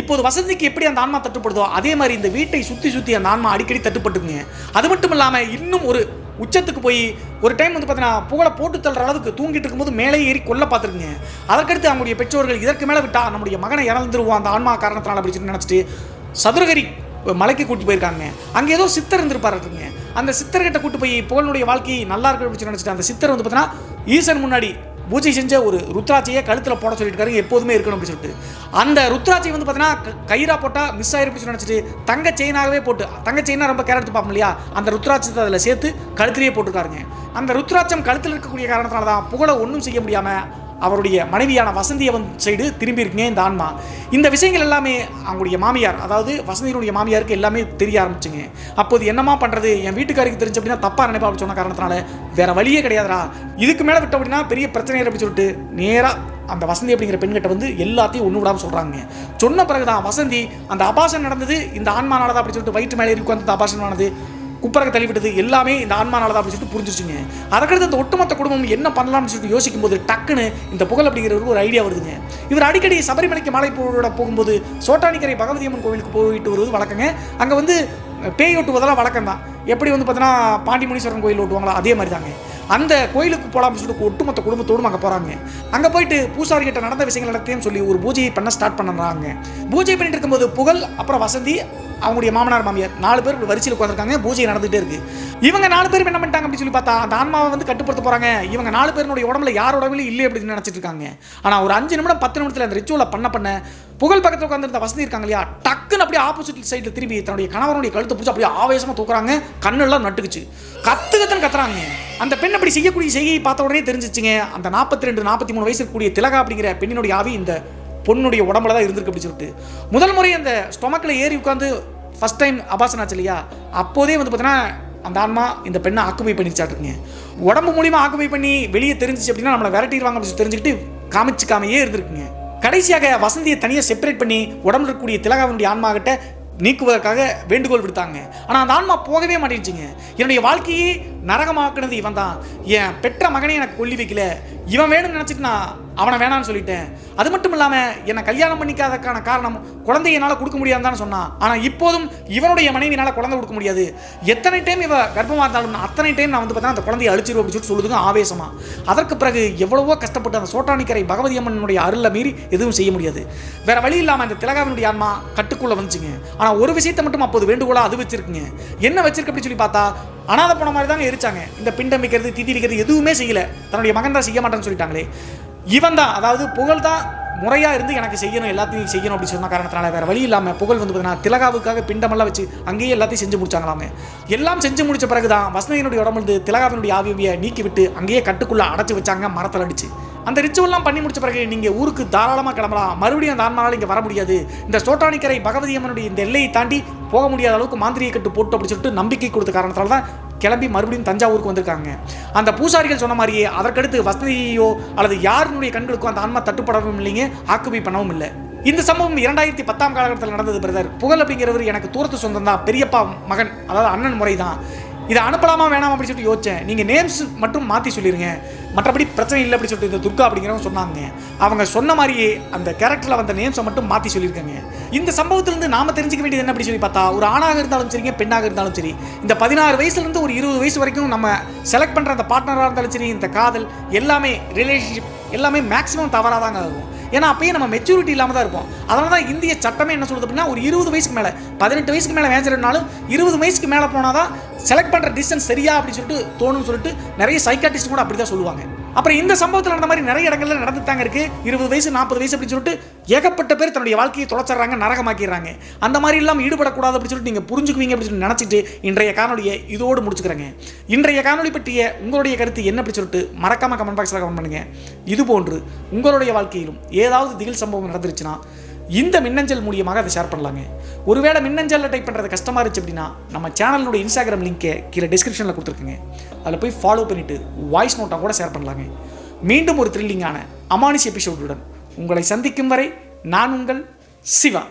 இப்போது வசந்திக்கு எப்படி அந்த ஆன்மா தட்டுப்படுதோ அதே மாதிரி இந்த வீட்டை சுற்றி அந்த ஆன்மா அடிக்கடி தட்டுப்பட்டுக்குங்க. அது மட்டும் இல்லாமல் இன்னும் ஒரு உச்சத்துக்கு போய் ஒரு டைம் வந்து பார்த்தீங்கன்னா புகழை போட்டு தள்ளுற அளவுக்கு தூங்கிட்டு இருக்கும்போது மேலே ஏறி கொல்ல பார்த்துருக்குங்க. அதற்கடுத்து அவங்களுடைய பெற்றோர்கள் இதற்கு மேலே விட்டா நம்முடைய மகனை இறந்துருவோம் அந்த ஆன்மா காரணத்தினால அப்படின்னு நினச்சிட்டு சதுரகிரி மலைக்கு கூட்டி போயிருக்காங்க. அங்கே ஏதோ சித்தர் இருந்திருப்பாருங்க. அந்த சித்தர்கிட்ட கூட்டு போய் புகழுடைய வாழ்க்கை நல்லா இருக்கு அப்படின்னு நினச்சிட்டு அந்த சித்தர் வந்து பார்த்தீங்கன்னா ஈசன் முன்னாடி பூஜை செஞ்ச ஒரு ருத்ராட்சியை கழுத்தில் போட சொல்லிட்டு எப்போதுமே இருக்கணும் அப்படின்னு சொல்லிட்டு அந்த ருத்ராட்சி வந்து பார்த்தீங்கன்னா கயிறா போட்டால் மிஸ் ஆயிருப்புன்னு நினச்சிட்டு தங்க செயினாகவே போட்டு, தங்க செயினாக ரொம்ப கேர் எடுத்து பார்ப்போம் இல்லையா, அந்த ருத்ராட்சத்தை அதில் சேர்த்து கழுத்திலேயே போட்டுருக்காருங்க. அந்த ருத்ராட்சம் கழுத்தில் இருக்கக்கூடிய காரணத்தினால தான் புகழை ஒன்றும் செய்ய முடியாமல் அவருடைய மனைவியான வசந்தியை சைடு திரும்பி இருக்குங்க இந்த ஆன்மா. இந்த விஷயங்கள் எல்லாமே அவங்களுடைய மாமியார், அதாவது வசந்தியினுடைய மாமியாருக்கு எல்லாமே தெரிய ஆரம்பிச்சுங்க. அப்போது என்னமா பண்ணுறது, என் வீட்டுக்காருக்கு தெரிஞ்சு அப்படின்னா தப்பாக நினைப்பா அப்படின்னு சொன்ன காரணத்தினால வேற வழியே கிடையாதுரா, இதுக்கு மேலே விட்ட அப்படின்னா பெரிய பிரச்சனை அப்படின்னு சொல்லிட்டு நேராக அந்த வசந்தி அப்படிங்கிற பெண்கிட்ட வந்து எல்லாத்தையும் ஒன்று விடாமல் சொல்கிறாங்க. சொன்ன பிறகுதான் வசந்தி அந்த அபாசன் நடந்தது இந்த ஆன்மானாலதான் அப்படின்னு சொல்லிட்டு வயிற்று மேலே இருக்கு அந்த அபாசனானது குப்பரக தள்ளிவிட்டது எல்லாமே இந்த ஆன்மானாலதான் அப்படின்னு சொல்லிட்டு புரிஞ்சிச்சுங்க. அதுக்கடுத்து அந்த ஒட்டுமொத்த குடும்பம் என்ன பண்ணலாம்னு சொல்லிட்டு யோசிக்கும் போது டக்குன்னு இந்த புகழ் அப்படிங்கிறவருக்கு ஒரு ஐடியா வருதுங்க. இவர் அடிக்கடி சபரிமலைக்கு மாலை போட போகும்போது சோட்டானிக்கரை பகவதி அம்மன் கோவிலுக்கு போயிட்டு வருவது வழக்கங்க. அங்கே வந்து பேய் ஓட்டுவதெல்லாம் வழக்கம் தான். எப்படி வந்து பார்த்தீங்கன்னா பாண்டி முனீஸ்வரன் கோயில் ஓட்டுவாங்களா அதே மாதிரி தாங்க. அந்த கோயிலுக்கு போகலாம்னு சொல்லிட்டு ஒட்டுமொத்த குடும்பத்தோடும் அங்கே போகிறாங்க. அங்கே போயிட்டு பூசாரி கிட்ட நடந்த விஷயங்கள் நடத்தையும் சொல்லி ஒரு பூஜையை பண்ண ஸ்டார்ட் பண்ணுறாங்க. பூஜை பண்ணிட்டு இருக்கும்போது புகழ் அப்புறம் வசந்தி அவங்களுடைய மாமனார் மாமியார் 4 பேர் வரிசையில் உட்காந்துருக்காங்க. பூஜை நடந்துகிட்டே இருக்கு. இவங்க 4 பேரும் என்ன பண்ணிட்டாங்க அப்படின்னு சொல்லி பார்த்தா அந்த ஆன்மாவை வந்து கட்டுப்படுத்த போகிறாங்க. இவங்க 4 பேருடைய உடம்புல யார் உடம்புலையும் இல்லை அப்படின்னு நினச்சிட்டு இருக்காங்க. ஆனால் ஒரு 5 நிமிடம் 10 நிமிடத்தில் அந்த ரிச்சுவலை பண்ண புகழ் பக்கத்தில் உட்காந்துருந்த வசதி இருக்காங்க இல்லையா, டக்குன்னு அப்படியே ஆப்போசிட் சைடில் திரும்பி தன்னுடைய கணவனுடைய கழுத்தை பிடிச்சி அப்படியே ஆவேசமாக தூக்குறாங்க. கண்ணெல்லாம் நட்டுக்குச்சு. கத்துன்னு கத்துறாங்க. அந்த பெண் அப்படி செய்யக்கூடிய செய்கையை பார்த்த உடனே தெரிஞ்சிச்சுங்க அந்த 42 43 வயசு இருக்கக்கூடிய திலகா அப்படிங்கிற பெண்ணினுடைய ஆவி இந்த பொண்ணுடைய உடம்புல தான் இருந்திருக்கு அப்படின்னு சொல்லிட்டு முதல் முறை அந்த ஸ்டொமக்கில் ஏறி உட்காந்து ஃபர்ஸ்ட் டைம் அபாசன் ஆச்சு இல்லையா, அப்போதே வந்து பார்த்தீங்கன்னா அந்த ஆன்மா இந்த பெண்ணை ஆக்குபை பண்ணிச்சாட்டுருங்க. உடம்பு மூலியமாக ஆக்குபை பண்ணி வெளியே தெரிஞ்சிச்சு அப்படின்னா நம்மளை விரட்டிடுவாங்க அப்படின்னு தெரிஞ்சுக்கிட்டு காமிச்சிக்காமையே இருந்திருக்குங்க. கடைசியாக வசந்தியை தனியாக செப்பரேட் பண்ணி உடம்புல இருக்கக்கூடிய திலகாவினுடைய ஆன்மா கிட்ட நீக்குவதற்காக வேண்டுகோள் விடுத்தாங்க. ஆனால் அந்த ஆன்மா போகவே மாட்டேங்குச்சுங்க. என்னுடைய வாழ்க்கையே நரகமாக்குனது இவன் தான், என் பெற்ற மகனை எனக்கு கொல்லி வைக்கல, இவன் வேணும்னு நினச்சிட்டு நான் அவனை வேணான்னு சொல்லிட்டேன். அது மட்டும் இல்லாமல் என்னை கல்யாணம் பண்ணிக்காததுக்கான காரணம் குழந்தைய என்னால் கொடுக்க முடியாதுன்னு சொன்னான். ஆனால் இப்போதும் இவனுடைய மனைவியினால் குழந்தை கொடுக்க முடியாது. எத்தனை டைம் இவ கர்ப்பமாக இருந்தாலும் அத்தனை டைம் நான் வந்து பார்த்தா அந்த குழந்தையை அழிச்சிருவோம் அப்படின்னு சொல்லிட்டு சொல்லுதுங்க ஆவேசமாக. அதற்கு பிறகு எவ்வளவோ கஷ்டப்பட்டு அந்த சோட்டானிக்கரை பகவதி அம்மனுடைய அருளை மீறி எதுவும் செய்ய முடியாது. வேற வழி இல்லாமல் அந்த திலகாவினுடைய ஆன்மா கட்டுக்குள்ளே வந்துச்சுங்க. ஆனால் ஒரு விஷயத்தை மட்டும் அப்போது வேண்டுகோளாக அது வச்சிருக்குங்க. என்ன வச்சிருக்கு அப்படின்னு சொல்லி பார்த்தா அனாதை போன மாதிரி தாங்க எரிச்சாங்க. இந்த பிண்டம் வைக்கிறது திதி வைக்கிறது எதுவுமே செய்யலை. தன்னுடைய மகன் தான் செய்ய மாட்டேன்னு சொல்லிட்டாங்களே. இவன் தான், அதாவது புகழ் தான் முறையாக இருந்து எனக்கு செய்யணும் எல்லாத்தையும் செய்யணும் அப்படின்னு சொன்ன காரணத்தினால வேறு வழி இல்லாமல் புகழ் வந்து பார்த்தீங்கன்னா திலகாவுக்காக பிண்டமெல்லாம் வச்சு அங்கேயே எல்லாத்தையும் செஞ்சு முடிச்சாங்களாமே. எல்லாம் செஞ்சு முடிச்ச பிறகு தான் வசந்தியினுடைய உடம்புல திலகாவினுடைய ஆவியை நீக்கி விட்டு அங்கேயே கட்டுக்குள்ளே அடைச்சி வச்சாங்க மரத்தில் அடிச்சு. அந்த ரிச்சுவல்லாம் பண்ணி முடிச்ச பிறகு நீங்கள் ஊருக்கு தாராளமாக கிளம்பலாம், மறுபடியும் அந்த ஆன்மாவால் இங்கே வர முடியாது, இந்த சோட்டானிக்கரை பகவதி அம்மனுடைய இந்த எல்லையை தாண்டி போக முடியாத அளவுக்கு மாந்திரியை கட்டு போட்டு அப்படின்னு சொல்லிட்டு நம்பிக்கை கொடுத்த காரணத்தால் தான் கிளம்பி மறுபடியும் தஞ்சாவூருக்கு வந்திருக்காங்க. அந்த பூசாரிகள் சொன்ன மாதிரியே அதற்கடுத்து வசதியோ அல்லது யாருடைய கண்களுக்கும் அந்த ஆன்மா தட்டுப்படவும் இல்லைங்க, ஆக்குபை பண்ணவும் இல்லை. இந்த சம்பவம் 2010 காலகட்டத்தில் நடந்தது பிரதர். புகழ் அப்படிங்கிறவர் எனக்கு தூரத்து சொந்தம் தான், பெரியப்பா மகன், அதாவது அண்ணன் முறை தான். இதை அனுப்பலாமா வேணாம் அப்படின்னு சொல்லிட்டு யோசிச்சேன். நீங்கள் நேம்ஸ் மட்டும் மாற்றி சொல்லிடுங்க, மற்றபடி பிரச்சனை இல்லை அப்படின்னு சொல்லிட்டு இந்த துர்கா அப்படிங்கிறவங்க சொன்னாங்க. அவங்க சொன்ன மாதிரியே அந்த கேரக்டரில் வந்த நேம்ஸை மட்டும் மாற்றி சொல்லியிருக்காங்க. இந்த சம்பவத்திலிருந்து நாம தெரிஞ்சுக்க வேண்டியது என்ன அப்படின்னு சொல்லி பார்த்தா, ஒரு ஆணாக இருந்தாலும் சரிங்க பெண்ணாக இருந்தாலும் சரி, இந்த 16 வயசுலேருந்து ஒரு 20 வயசு வரைக்கும் நம்ம செலக்ட் பண்ணுற அந்த பார்ட்னராக இருந்தாலும் சரி, இந்த காதல் எல்லாமே ரிலேஷன்ஷிப் எல்லாமே மேக்ஸிமம் தவறாக தாங்க இருக்கும். ஏன்னா அப்பயே நம்ம மெச்சூரிட்டி இல்லாமல் தான் இருப்போம். அதனால தான் இந்திய சட்டமே என்ன சொல்லுது அப்படின்னா ஒரு 20 வயசுக்கு மேலே 18 வயசுக்கு மேலே மேஜர்னாலும் 20 வயசுக்கு மேலே போனால் தான் செலக்ட் பண்ணுற டிஸ்டன்ஸ் சரியா அப்படின்னு சொல்லிட்டு தோணுன்னு சொல்லிட்டு நிறைய சைக்காட்டிஸ்ட் கூட அப்படி தான் சொல்லுவாங்க. அப்புறம் இந்த சம்பவத்தில் நடந்த மாதிரி நிறைய இடங்கள்ல நடந்துட்டாங்க இருக்கு. 20 வயசு 40 வயசு அப்படின்னு சொல்லிட்டு ஏகப்பட்ட பேர் தன்னுடைய வாழ்க்கையை தொலைச்சிடுறாங்க, நரகமாக்கிடுறாங்க. அந்த மாதிரி எல்லாம் ஈடுபடக்கூடாது அப்படின்னு சொல்லிட்டு நீங்கள் புரிஞ்சுக்குவீங்க அப்படின்னு சொல்லி நினச்சிட்டு இன்றைய காணொலியை இதோடு முடிச்சுக்கிறேங்க. இன்றைய காணொலி பற்றிய உங்களுடைய கருத்து என்ன அப்படி சொல்லிட்டு மறக்காம கமெண்ட் பாக்ஸில் கமெண்ட் பண்ணுங்க. இது போன்று உங்களுடைய வாழ்க்கையிலும் ஏதாவது திகில் சம்பவம் நடந்துருச்சுன்னா இந்த மின்னஞ்சல் மூலியமாக அதை ஷேர் பண்ணலாங்க. ஒருவேளை மின்னஞ்சலில் டைப் பண்ணுறது கஷ்டமாக இருந்துச்சு அப்படின்னா நம்ம சேனலுடைய இன்ஸ்டாகிராம் லிங்கை கீழே டிஸ்கிரிப்ஷனில் கொடுத்துருக்குங்க. அதில் போய் ஃபாலோ பண்ணிவிட்டு வாய்ஸ் நோட்டாக கூட ஷேர் பண்ணலாங்க. மீண்டும் ஒரு த்ரில்லிங்கான அமானுஷ் எபிசோடுடன் உங்களை சந்திக்கும் வரை நான் உங்கள் சிவா.